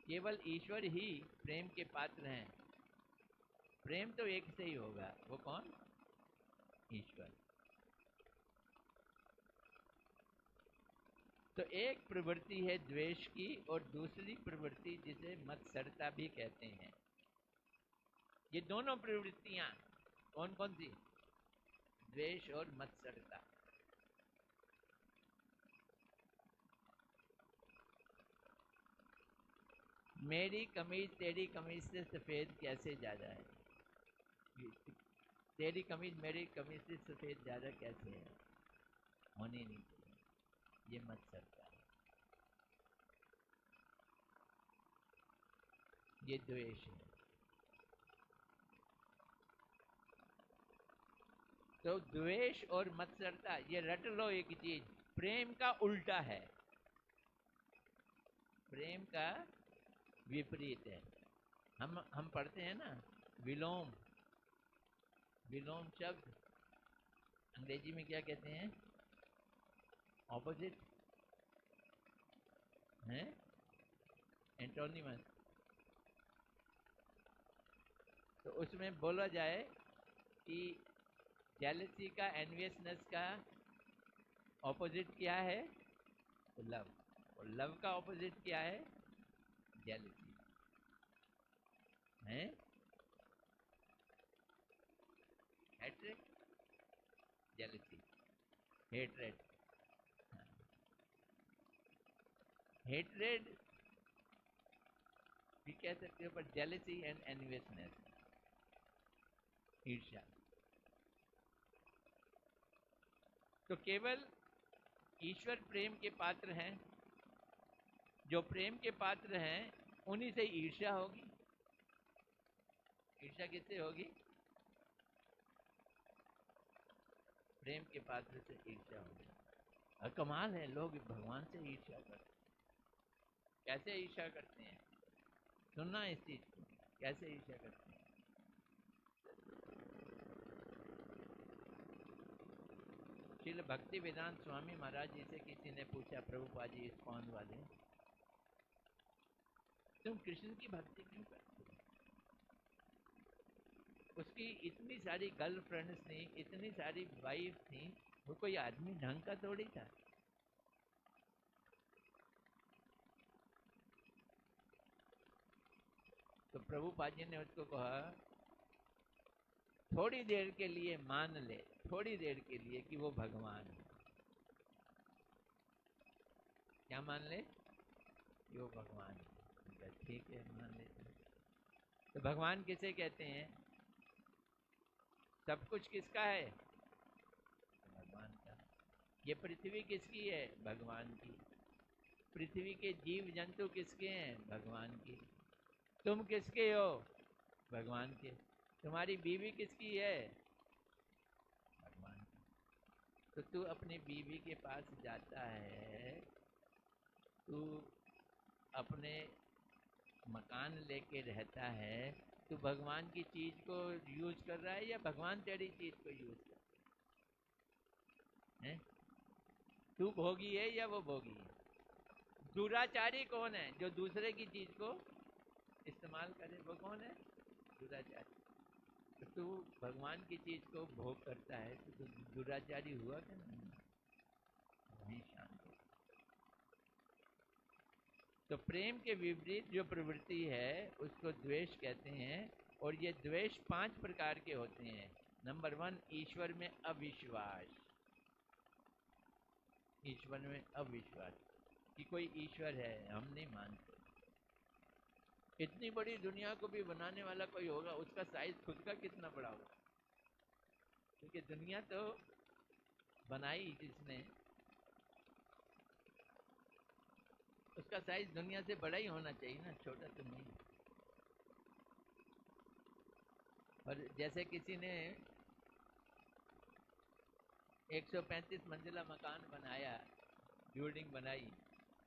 केवल ईश्वर ही प्रेम के पात्र हैं। प्रेम तो एक से ही होगा, वो कौन? ईश्वर। तो एक प्रवृत्ति है द्वेष की और दूसरी प्रवृत्ति जिसे मत्सरता भी कहते हैं। ये दोनों प्रवृत्तियां कौन कौन सी? द्वेष और मत्सरता। मेरी कमीज तेरी कमीज से सफेद कैसे ज्यादा है? तेरी कमीज मेरी कमीज से सफेद ज्यादा कैसे है? होनी नहीं चाहिए। ये मत्सरता है, ये द्वेष है। तो द्वेष और मत्सरता ये रट लो एक चीज, प्रेम का उल्टा है, प्रेम का विपरीत है। हम पढ़ते हैं ना विलोम, विलोम शब्द अंग्रेजी में क्या कहते हैं? ऑपोजिट है, एंटोनिमस। तो उसमें बोला जाए कि जेलसी का, एनवियसनेस का ऑपोजिट क्या है? तो लव। और लव का ऑपोजिट क्या है? जेलसी है। Hatred, jealousy, hatred. हेट्रेड भी कह सकते हो, पर जेलसी एंड एनवियसनेस, ईर्ष्या। तो केवल ईश्वर प्रेम के पात्र हैं। जो प्रेम के पात्र हैं उन्हीं से ईर्ष्या होगी। ईर्ष्या किससे होगी? प्रेम के पात्र से ईर्ष्या होगी। और कमाल है, लोग भगवान से ईर्ष्या करते हैं। कैसे ईर्ष्या करते हैं? सुनना इस चीज को, कैसे ईर्ष्या करते हैं। श्रील भक्ति वेदांत स्वामी महाराज जी से किसी ने पूछा, प्रभुपाद जी इस्कॉन वाले, तुम कृष्ण की भक्ति क्यों करते हो? उसकी इतनी सारी गर्लफ्रेंड्स थी, इतनी सारी वाइफ थी, वो कोई आदमी ढंग का थोड़ी था। तो प्रभुपाद जी ने उसको कहा, थोड़ी देर के लिए मान ले, थोड़ी देर के लिए कि वो भगवान है। क्या मान ले? कि वो भगवान है। ठीक है, मान लेते हैं। तो भगवान किसे कहते हैं? सब कुछ किसका है? भगवान का। ये पृथ्वी किसकी है? भगवान की। पृथ्वी के जीव जंतु किसके हैं? भगवान की। तुम किसके हो? भगवान के। तुम्हारी बीवी किसकी है? भगवान की। तो तू अपनी बीवी के पास जाता है, तू अपने मकान लेके रहता है, तू भगवान की चीज को यूज कर रहा है या भगवान तेरी चीज को यूज कर रहा है? तू भोगी है या वो भोगी है? दुराचारी कौन है? जो दूसरे की चीज को इस्तेमाल करे, वो कौन है? दुराचारी। तो तू भगवान की चीज को भोग करता है, तो तू दुराचारी हुआ क्या? नहीं, वही शांत हो। तो प्रेम के विपरीत जो प्रवृत्ति है उसको द्वेष कहते हैं। और ये द्वेष 5 प्रकार के होते हैं। नंबर 1, ईश्वर में अविश्वास। ईश्वर में अविश्वास कि कोई ईश्वर है, हम नहीं मानते। इतनी बड़ी दुनिया को भी बनाने वाला कोई होगा, उसका साइज खुद का कितना बड़ा होगा? क्योंकि दुनिया तो बनाई जिसने, उसका साइज दुनिया से बड़ा ही होना चाहिए ना, छोटा तो नहीं। और जैसे किसी ने 135 मंजिला मकान बनाया, बिल्डिंग बनाई,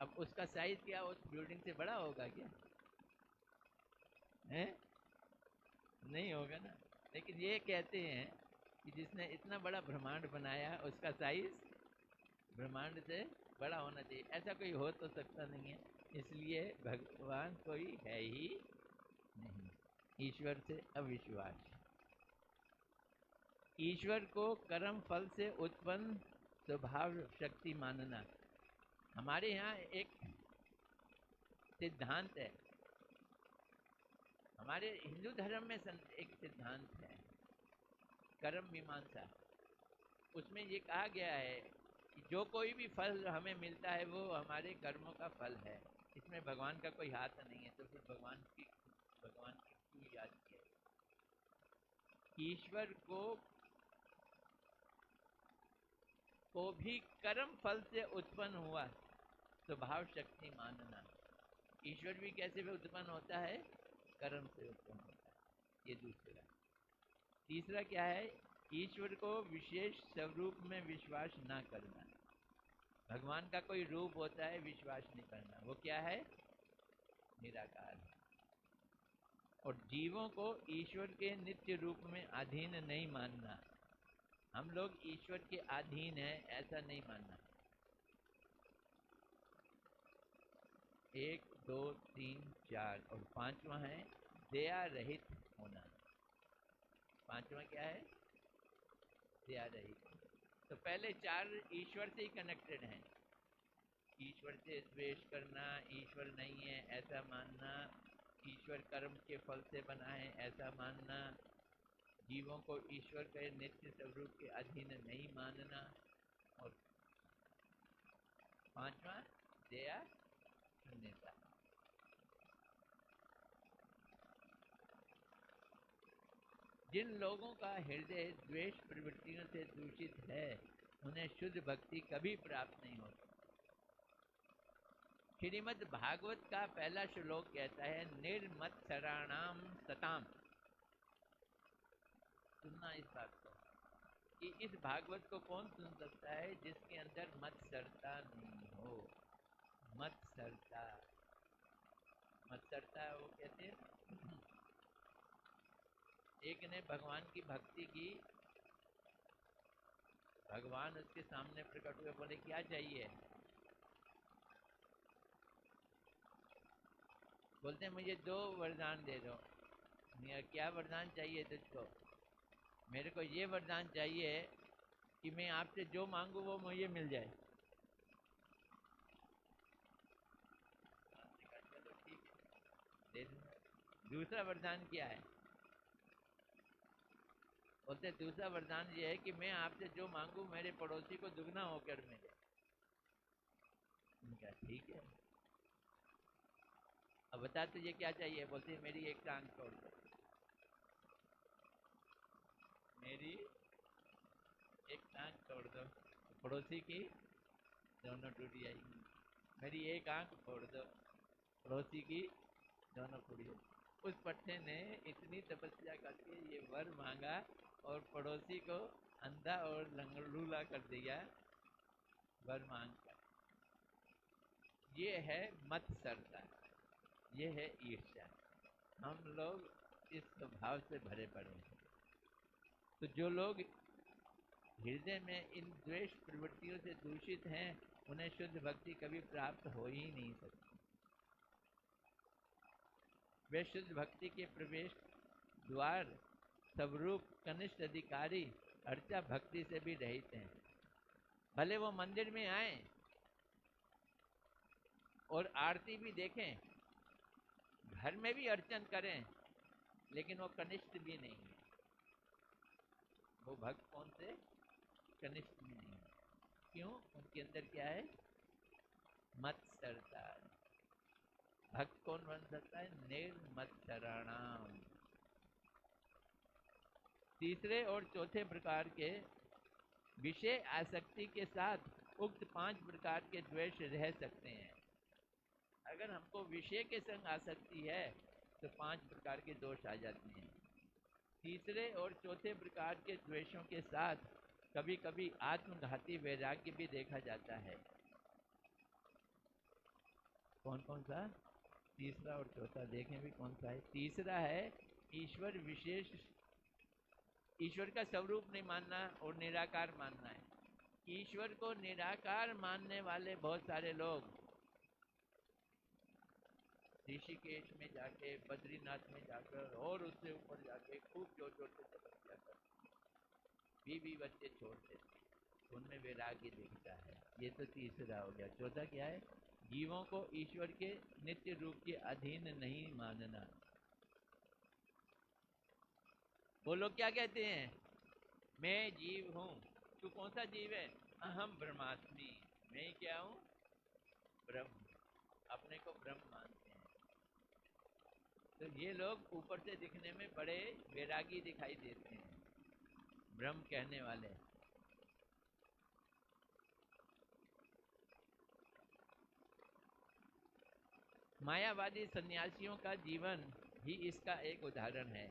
अब उसका साइज क्या उस बिल्डिंग से बड़ा होगा क्या? है? नहीं होगा ना। लेकिन ये कहते हैं कि जिसने इतना बड़ा ब्रह्मांड बनाया उसका साइज ब्रह्मांड से बड़ा होना चाहिए, ऐसा कोई हो तो सकता नहीं है। इसलिए भगवान कोई है ही नहीं। ईश्वर से अविश्वास। ईश्वर को कर्म फल से उत्पन्न स्वभाव शक्ति मानना। हमारे यहाँ एक सिद्धांत है, हमारे हिंदू धर्म में एक सिद्धांत है कर्म मीमांसा। उसमें ये कहा गया है कि जो कोई भी फल हमें मिलता है वो हमारे कर्मों का फल है, इसमें भगवान का कोई हाथ नहीं है। तो फिर भगवान की क्यों याद किया? ईश्वर को भी कर्म फल से उत्पन्न हुआ स्वभाव शक्ति मानना। ईश्वर भी कैसे भी उत्पन्न होता है? कर्म से उत्पन्न होता है। ये दूसरा। तीसरा क्या है? ईश्वर को विशेष स्वरूप में विश्वास न करना। भगवान का कोई रूप होता है, विश्वास नहीं करना। वो क्या है? निराकार। और जीवों को ईश्वर के नित्य रूप में अधीन नहीं मानना। हम लोग ईश्वर के अधीन हैं ऐसा नहीं मानना। 1 2 3 4 और पांचवा है दया रहित होना। पांचवा क्या है? दया रहित। तो पहले चार ईश्वर से ही कनेक्टेड हैं। ईश्वर से द्वेष करना, ईश्वर नहीं है ऐसा मानना, ईश्वर कर्म के फल से बना है ऐसा मानना, जीवों को ईश्वर के नित्य स्वरूप के अधीन नहीं मानना, और पांचवा दया शून्यता। जिन लोगों का हृदय द्वेष प्रवृत्तियों से दूषित है उन्हें शुद्ध भक्ति कभी प्राप्त नहीं होती। श्रीमद् भागवत का पहला श्लोक कहता है निर्मत्सराणाम सताम। सुनना इस बात को कि इस भागवत को कौन सुन सकता है जिसके अंदर मत्सरता नहीं हो। मत्सरता, मत्सरता वो कहते हैं एक ने भगवान की भक्ति की, भगवान उसके सामने प्रकट हुए, बोले क्या चाहिए? बोलते मुझे 2 वरदान दे दो। क्या वरदान चाहिए तुझको? मेरे को ये वरदान चाहिए कि मैं आपसे जो मांगू वो मुझे मिल जाए। चलो ठीक है दे दूंगा। दूसरा वरदान क्या है? बोलते दूसरा वरदान ये है कि मैं आपसे जो मांगू मेरे पड़ोसी को दुगना होकर मिले। उनका ठीक है, अब बता तुझे क्या चाहिए? बोलते मेरी एक टांग तोड़ दो। मेरी एक टांग तोड़ दो। पड़ोसी की दोनों टूट जाएगी। मेरी एक आंख फोड़ दो, पड़ोसी की दोनों टूट जाएगी। उस पट्टे ने इतनी तपस्या करके ये वर मांगा और पड़ोसी को अंधा और लंगड़ूला कर दिया वर मांग कर। ये है मत्सरता, ये है ईर्ष्या। हम लोग इस स्वभाव से भरे पड़े हैं। तो जो लोग हृदय में इन द्वेष प्रवृत्तियों से दूषित हैं उन्हें शुद्ध भक्ति कभी प्राप्त हो ही नहीं सकती। वे शुद्ध भक्ति के प्रवेश द्वार स्वरूप कनिष्ठ अधिकारी अर्चा भक्ति से भी रहित हैं। भले वो मंदिर में आए और आरती भी देखें, घर में भी अर्चन करें, लेकिन वो कनिष्ठ भी नहीं है। वो भक्त कौन से? कनिष्ठ भी नहीं है। क्यों? उनके अंदर क्या है? मत्सरता। भक्त कौन बन सकता है? निर्मत्सराणाम। तीसरे और चौथे प्रकार के विषय आसक्ति के साथ उक्त 5 प्रकार के द्वेष रह सकते हैं। अगर हमको विषय के संग आसक्ति है तो 5 प्रकार के दोष आ जाते हैं। तीसरे और चौथे प्रकार के द्वेषों के साथ कभी कभी आत्मघाती वैराग्य भी देखा जाता है। कौन कौन सा? तीसरा और चौथा देखें भी कौन सा है। तीसरा है ईश्वर विशेष ईश्वर का स्वरूप नहीं मानना और निराकार मानना है। ईश्वर को निराकार मानने वाले बहुत सारे लोग ऋषिकेश में जाके, बद्रीनाथ में जाकर और उससे ऊपर जाके खूब जोर जोर से तपस्या करते, बीवी बच्चे छोड़ते थे, उनमें वैराग्य दिखता है। ये तो तीसरा हो गया। चौथा क्या है? जीवों को ईश्वर के नित्य रूप के अधीन नहीं मानना। वो लोग क्या कहते हैं? मैं जीव हूँ। तू कौन सा जीव है? अहम ब्रह्मास्मि, मैं ही क्या हूँ? ब्रह्म। अपने को ब्रह्म मानते हैं। तो ये लोग ऊपर से दिखने में बड़े वैरागी दिखाई देते हैं, ब्रह्म कहने वाले। मायावादी सन्यासियों का जीवन ही इसका एक उदाहरण है।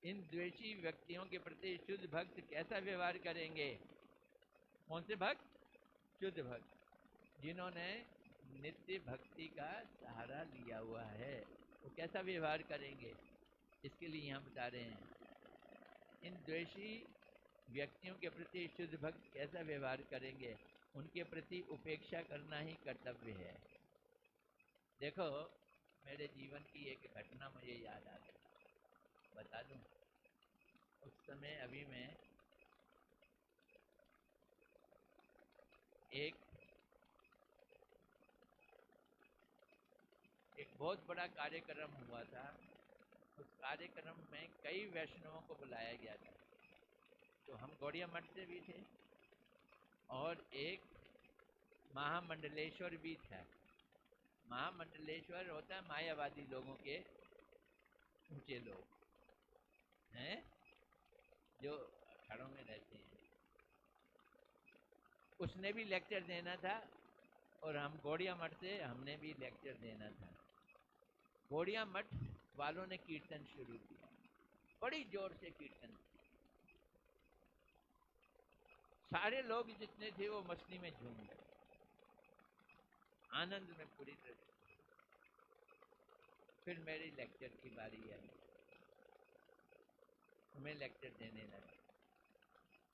इन द्वेषी व्यक्तियों के प्रति शुद्ध भक्त कैसा व्यवहार करेंगे? कौन से भक्त? शुद्ध भक्त, जिन्होंने नित्य भक्ति का सहारा लिया हुआ है, वो कैसा व्यवहार करेंगे? इसके लिए यहाँ बता रहे हैं। इन द्वेषी व्यक्तियों के प्रति शुद्ध भक्त कैसा व्यवहार करेंगे? उनके प्रति उपेक्षा करना ही कर्तव्य है। देखो, मेरे जीवन की एक घटना मुझे याद आ गई, बता दूं। उस समय अभी मैं एक बहुत बड़ा कार्यक्रम हुआ था। उस कार्यक्रम में कई वैष्णवों को बुलाया गया था। तो हम गौड़िया मठ से भी थे और एक महामंडलेश्वर भी था। महामंडलेश्वर होता है मायावादी लोगों के ऊंचे लोग हैं, जो अखाड़ों में रहते हैं। उसने भी लेक्चर देना था और हम गौड़िया मठ से हमने भी लेक्चर देना था। गौड़िया मठ वालों ने कीर्तन शुरू किया, बड़ी जोर से कीर्तन। सारे लोग जितने थे वो मस्ती में झूम गए, आनंद में पूरी तरह। फिर मेरी लेक्चर की बारी आई, तो मैं लेक्चर देने लगा।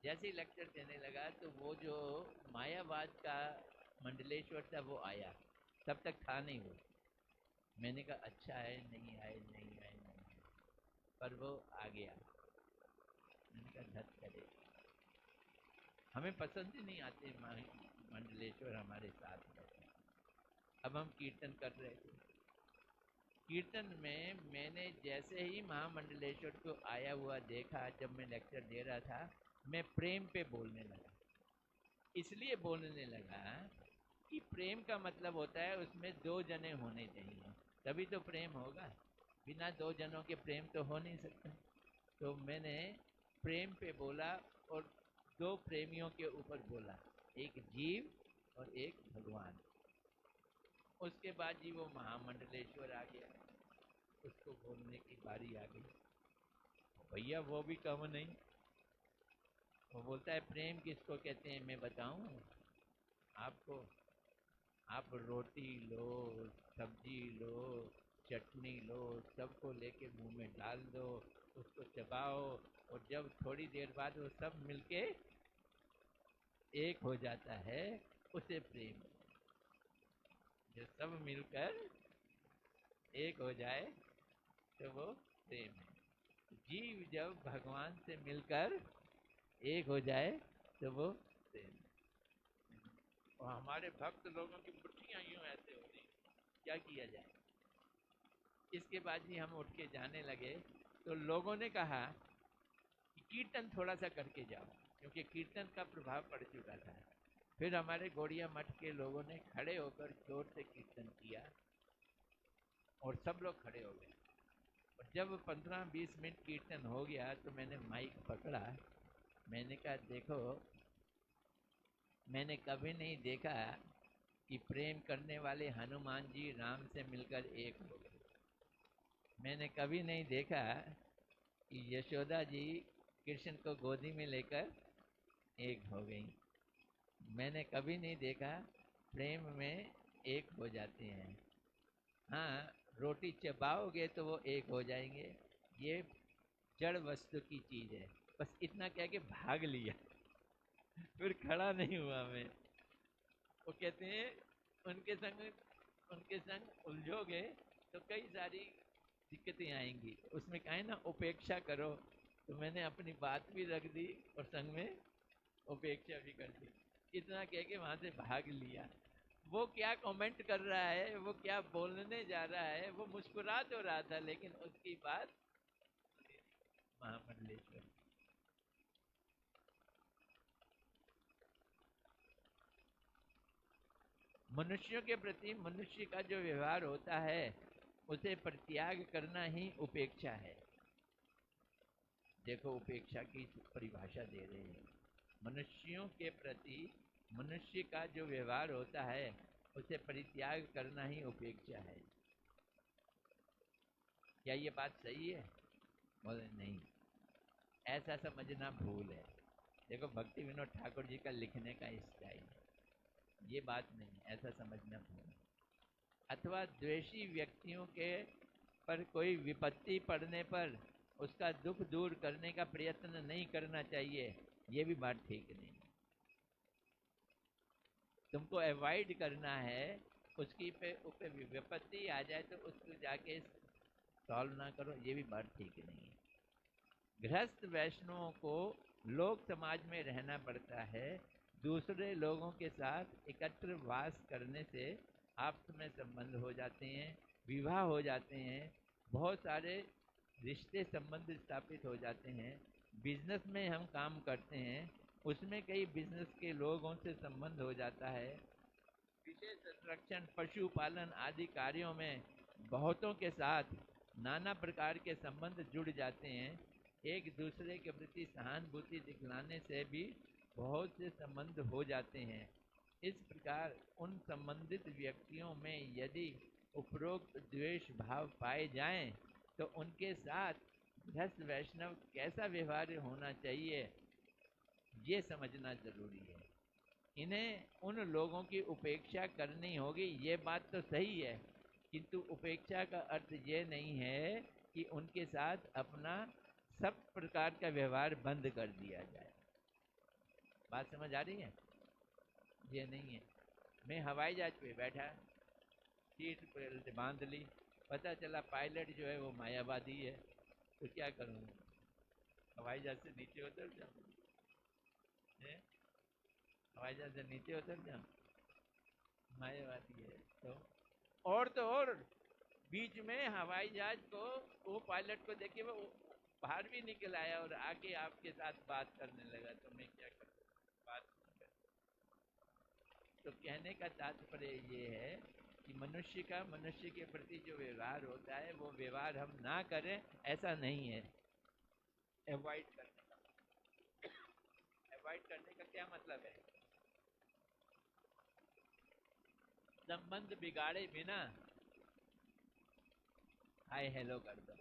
जैसे ही लेक्चर देने लगा तो वो जो मायावाद का मंडलेश्वर था वो आया, तब तक था नहीं वो। मैंने कहा अच्छा है, नहीं आए नहीं आए नहीं आए, पर वो आ गया। मैंने कहा धत करे, हमें पसंद ही नहीं आते मंडलेश्वर हमारे साथ बैठे। अब हम कीर्तन कर रहे थे। कीर्तन में मैंने जैसे ही महामंडलेश्वर को आया हुआ देखा, जब मैं लेक्चर दे रहा था, मैं प्रेम पे बोलने लगा। इसलिए बोलने लगा कि प्रेम का मतलब होता है उसमें दो जने होने चाहिए, तभी तो प्रेम होगा। बिना दो जनों के प्रेम तो हो नहीं सकता। तो मैंने प्रेम पे बोला और दो प्रेमियों के ऊपर बोला, एक जीव और एक भगवान। उसके बाद जी वो महामंडलेश्वर आ गया, उसको बोलने की बारी आ गई। भैया वो भी कम नहीं, वो बोलता है प्रेम किसको कहते हैं मैं बताऊं आपको? आप रोटी लो, सब्जी लो, चटनी लो, सबको लेके मुंह में डाल दो, उसको चबाओ, और जब थोड़ी देर बाद वो सब मिलके एक हो जाता है, उसे प्रेम। जो सब मिलकर एक हो जाए तो वो प्रेम है। जीव जब भगवान से मिलकर एक हो जाए तो वो प्रेम है। और हमारे भक्त लोगों की मुट्ठियां यूं ऐसे हो रही, क्या किया जाए? इसके बाद ही हम उठ के जाने लगे, तो लोगों ने कहा कि कीर्तन थोड़ा सा करके जाओ, क्योंकि कीर्तन का प्रभाव पड़ चुका था। फिर हमारे गौड़िया मठ के लोगों ने खड़े होकर जोर से कीर्तन किया और सब लोग खड़े हो गए। और जब 15-20 मिनट कीर्तन हो गया तो मैंने माइक पकड़ा। मैंने कहा देखो, मैंने कभी नहीं देखा कि प्रेम करने वाले हनुमान जी राम से मिलकर एक हो गए। मैंने कभी नहीं देखा कि यशोदा जी कृष्ण को गोदी में लेकर एक हो गई। मैंने कभी नहीं देखा प्रेम में एक हो जाते हैं। हाँ, रोटी चबाओगे तो वो एक हो जाएंगे, ये जड़ वस्तु की चीज है, बस इतना क्या कि भाग लिया, फिर खड़ा नहीं हुआ मैं। वो कहते हैं उनके संग उलझोगे तो कई सारी दिक्कतें आएंगी। उसमें कहा है ना उपेक्षा करो, तो मैंने अपनी बात भी रख दी और संग में उपेक्षा भी कर दी। इतना कह के वहां से भाग लिया। वो क्या कमेंट कर रहा है, वो क्या बोलने जा रहा है, वो मुस्कुरा तो रहा था लेकिन उसकी बात महामंडलेश्वर। मनुष्यों के प्रति मनुष्य का जो व्यवहार होता है उसे परित्याग करना ही उपेक्षा है। देखो उपेक्षा की परिभाषा दे रहे हैं, मनुष्यों के प्रति मनुष्य का जो व्यवहार होता है उसे परित्याग करना ही उपेक्षा है। क्या ये बात सही है? बोले नहीं, ऐसा समझना भूल है। देखो भक्ति विनोद ठाकुर जी का लिखने का स्टाइल है, ये बात नहीं, ऐसा समझना भूल है। अथवा द्वेषी व्यक्तियों के पर कोई विपत्ति पड़ने पर उसका दुख दूर करने का प्रयत्न नहीं करना चाहिए, ये भी बात ठीक नहीं। तुमको अवॉइड करना है, उसकी पे विपत्ति आ जाए तो उसको जाके सॉल्व ना करो, ये भी बात ठीक नहीं है। गृहस्थ वैष्णवों को लोक समाज में रहना पड़ता है, दूसरे लोगों के साथ एकत्र वास करने से आपस में संबंध हो जाते हैं, विवाह हो जाते हैं, बहुत सारे रिश्ते संबंध स्थापित हो जाते हैं। बिजनेस में हम काम करते हैं, उसमें कई बिजनेस के लोगों से संबंध हो जाता है। विशेष संरक्षण पशुपालन आदि कार्यों में बहुतों के साथ नाना प्रकार के संबंध जुड़ जाते हैं। एक दूसरे के प्रति सहानुभूति दिखलाने से भी बहुत से संबंध हो जाते हैं। इस प्रकार उन संबंधित व्यक्तियों में यदि उपरोक्त द्वेष भाव पाए जाएं तो उनके साथ गृहस्थ वैष्णव कैसा व्यवहार होना चाहिए ये समझना जरूरी है। इन्हें उन लोगों की उपेक्षा करनी होगी, ये बात तो सही है, किंतु उपेक्षा का अर्थ ये नहीं है कि उनके साथ अपना सब प्रकार का व्यवहार बंद कर दिया जाए। बात समझ आ रही है? ये नहीं है। मैं हवाई जहाज पे बैठा, सीट बेल्ट बांध ली, पता चला पायलट जो है वो मायावादी है, तो क्या करूँ? हवाई जहाज से नीचे उतर जाऊँ? हवाई जहाज से नीचे उतर जाऊँ? मायावादी है तो और बीच में हवाई जहाज को, वो पायलट को देखिए, वो बाहर भी निकल आया और आके आपके साथ बात करने लगा, तो मैं क्या करूँ? बात नहीं कर। तो कहने का तात्पर्य ये है कि मनुष्य के प्रति जो व्यवहार होता है वो व्यवहार हम ना करें, ऐसा नहीं है। अवॉइड करने का, अवॉइड करने का क्या मतलब है? संबंध बिगाड़े बिना हाय हेलो कर दो,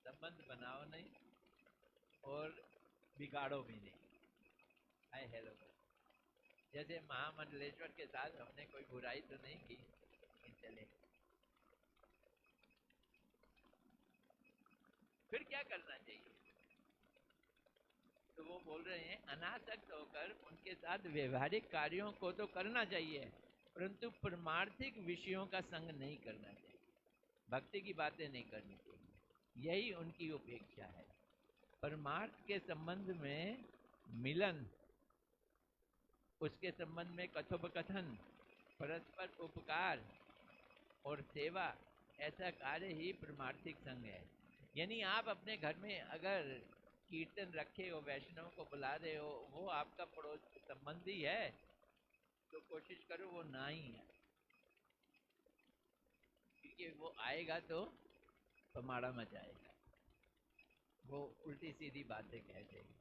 संबंध बनाओ नहीं और बिगाड़ो भी नहीं, हाय हेलो कर दो। जैसे महामंडलेश्वर के साथ हमने कोई बुराई तो नहीं की, लेकिन चले, फिर क्या करना चाहिए? तो वो बोल रहे हैं अनासक्त होकर उनके साथ व्यवहारिक कार्यों को तो करना चाहिए, परंतु परमार्थिक विषयों का संग नहीं करना चाहिए, भक्ति की बातें नहीं करनी चाहिए, यही उनकी उपेक्षा है। परमार्थ के संबंध में मिलन, उसके संबंध में कथोपकथन, परस्पर उपकार और सेवा, ऐसा कार्य ही परमार्थिक संग है। यानी आप अपने घर में अगर कीर्तन रखे हो, वैष्णव को बुला रहे हो, वो आपका पड़ोस संबंधी है, तो कोशिश करो वो ना ही है, क्योंकि वो आएगा तो पमाड़ा मचाएगा, वो उल्टी सीधी बातें कह देगा।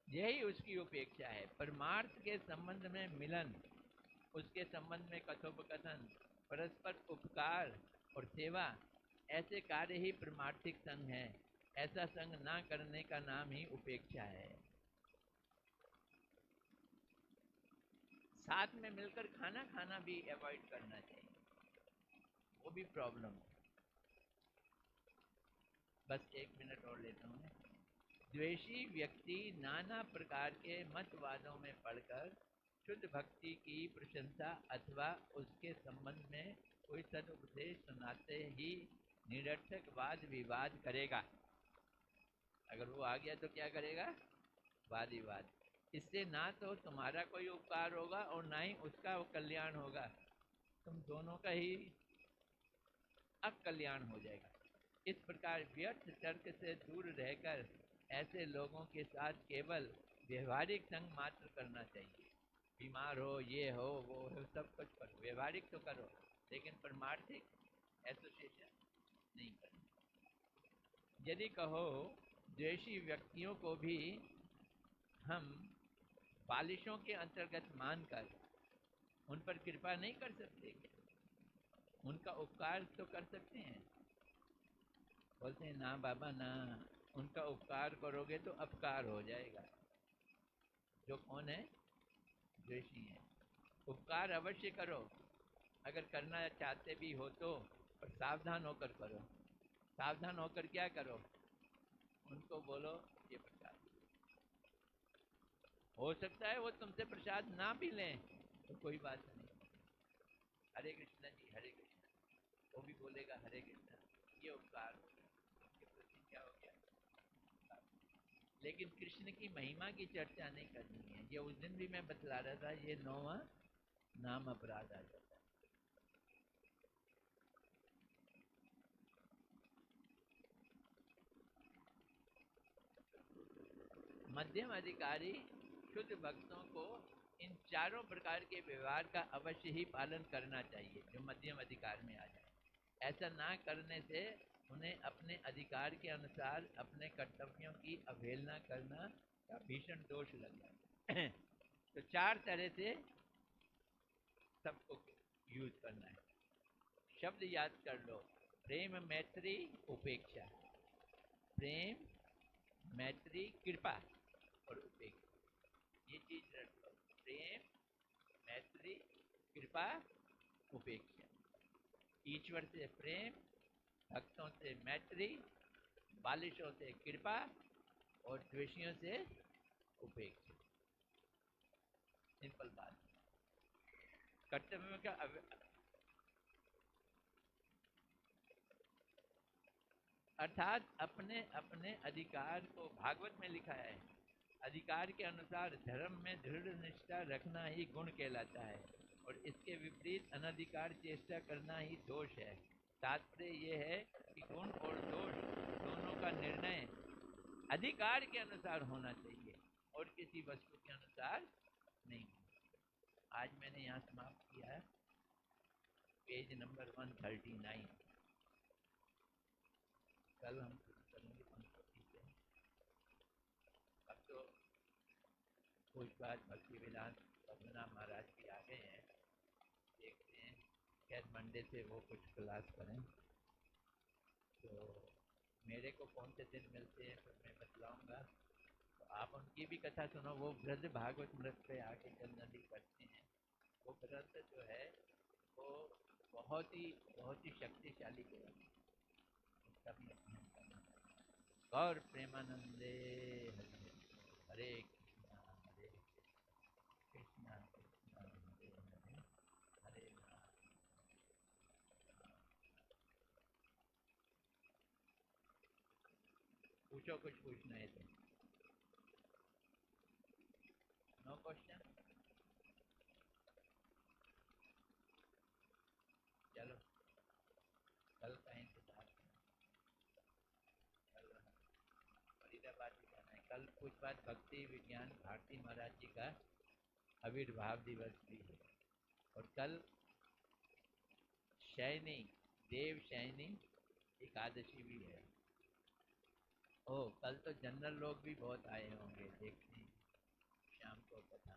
यही उसकी उपेक्षा है। परमार्थ के संबंध में मिलन, उसके संबंध में कथोपकथन, परस्पर उपकार और सेवा, ऐसे कार्य ही परमार्थिक संग है। ऐसा संग ना करने का नाम ही उपेक्षा है। साथ में मिलकर खाना खाना भी अवॉइड करना चाहिए, वो भी प्रॉब्लम है। बस 1 मिनट और लेता हूँ मैं। द्वेषी व्यक्ति नाना प्रकार के मतवादों में पढ़कर शुद्ध भक्ति की प्रशंसा अथवा उसके संबंध में कोई सदुपदेश सुनाते ही निरर्थक वाद विवाद करेगा। अगर वो आ गया तो क्या करेगा? वाद विवाद। इससे ना तो तुम्हारा कोई उपकार होगा और ना ही उसका कल्याण होगा, तुम दोनों का ही अकल्याण हो जाएगा। इस प्रकार व्यर्थ तर्क से दूर रहकर ऐसे लोगों के साथ केवल व्यवहारिक संग मात्र करना चाहिए। बीमार हो, ये हो, वो हो, सब कुछ करो, व्यवहारिक तो करो, लेकिन परमार्थिक एसोसिएशन नहीं करना। यदि कहो द्वेषी व्यक्तियों को भी हम बालिशों के अंतर्गत मानकर उन पर कृपा नहीं कर सकते, उनका उपकार तो कर सकते हैं। बोलते हैं ना बाबा ना, उनका उपकार करोगे तो अपकार हो जाएगा। जो कौन है? द्वेषी है। उपकार अवश्य करो, अगर करना चाहते भी हो तो, पर सावधान होकर करो। सावधान होकर क्या करो? उनको बोलो ये प्रसाद, हो सकता है वो तुमसे प्रसाद ना भी लें तो कोई बात नहीं, हरे कृष्णा जी हरे कृष्णा, वो भी बोलेगा हरे कृष्णा, ये उपकार हो गया, उसके प्रति क्या हो गया? लेकिन कृष्ण की महिमा की चर्चा नहीं करनी है। ये उस दिन भी मैं बतला रहा था, ये 9वां नाम अपराध आ जाता है। मध्यम अधिकारी शुद्ध भक्तों को इन चारों प्रकार के व्यवहार का अवश्य ही पालन करना चाहिए, जो मध्यम अधिकार में आ जाए। ऐसा ना करने से उन्हें अपने अधिकार के अनुसार अपने कर्तव्यों की अवहेलना करना का भीषण दोष लग जाता है। तो 4 तरह से सबको यूज करना है। शब्द याद कर लो: प्रेम, मैत्री, उपेक्षा। प्रेम, मैत्री, कृपा और उपेक्षा, ये चीज रख लो। प्रेम, मैत्री, कृपा, उपेक्षा। ईश्वर से प्रेम, भक्तों से मैत्री, बालिशों से कृपा और द्वेषियों से उपेक्षा। सिंपल बात। कर्तव्य का अर्थात अपने अपने अधिकार को, भागवत में लिखा है, अधिकार के अनुसार धर्म में दृढ़ निष्ठा रखना ही गुण कहलाता है और इसके विपरीत अनधिकार चेष्टा करना ही दोष है। तात्पर्य यह है कि गुण और दोष दोनों का निर्णय अधिकार के अनुसार होना चाहिए और किसी वस्तु के अनुसार नहीं। आज मैंने यहाँ समाप्त किया है पेज नंबर 139। कल हम शुरू करेंगे 140 से। अब तो कुछ बात भक्ति वेदांत पद्मनाभ महाराज भी आ गए हैं, देखते हैं शायद मंडे से वो कुछ क्लास करें। तो मेरे को कौन से दिन मिलते हैं तो मैं बतलाऊंगा, तो आप उनकी भी कथा सुनो। वो ब्रज भागवत मृत पे आके जनरली करते हैं। वो ग्रंथ जो है वो बहुत ही शक्तिशाली ग्रंथ है, उसका भी अध्ययन करना चाहिए। गौर प्रेमानंदे हरे हरे कृष्णा हरे कृष्णा कृष्णा हरे हरे हरे राम। पूछो कुछ पूछना है तो। No question? चलो कल का इंतजार कल फरीदाबाद भी जाना है। कल कुछ बात भक्ति विज्ञान भारती महाराज जी का आविर्भाव दिवस भी है और कल शयनी देव शयनी एकादशी भी है। ओ कल तो जनरल लोग भी बहुत आए होंगे, देखते हैं शाम को कथा।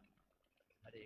हरे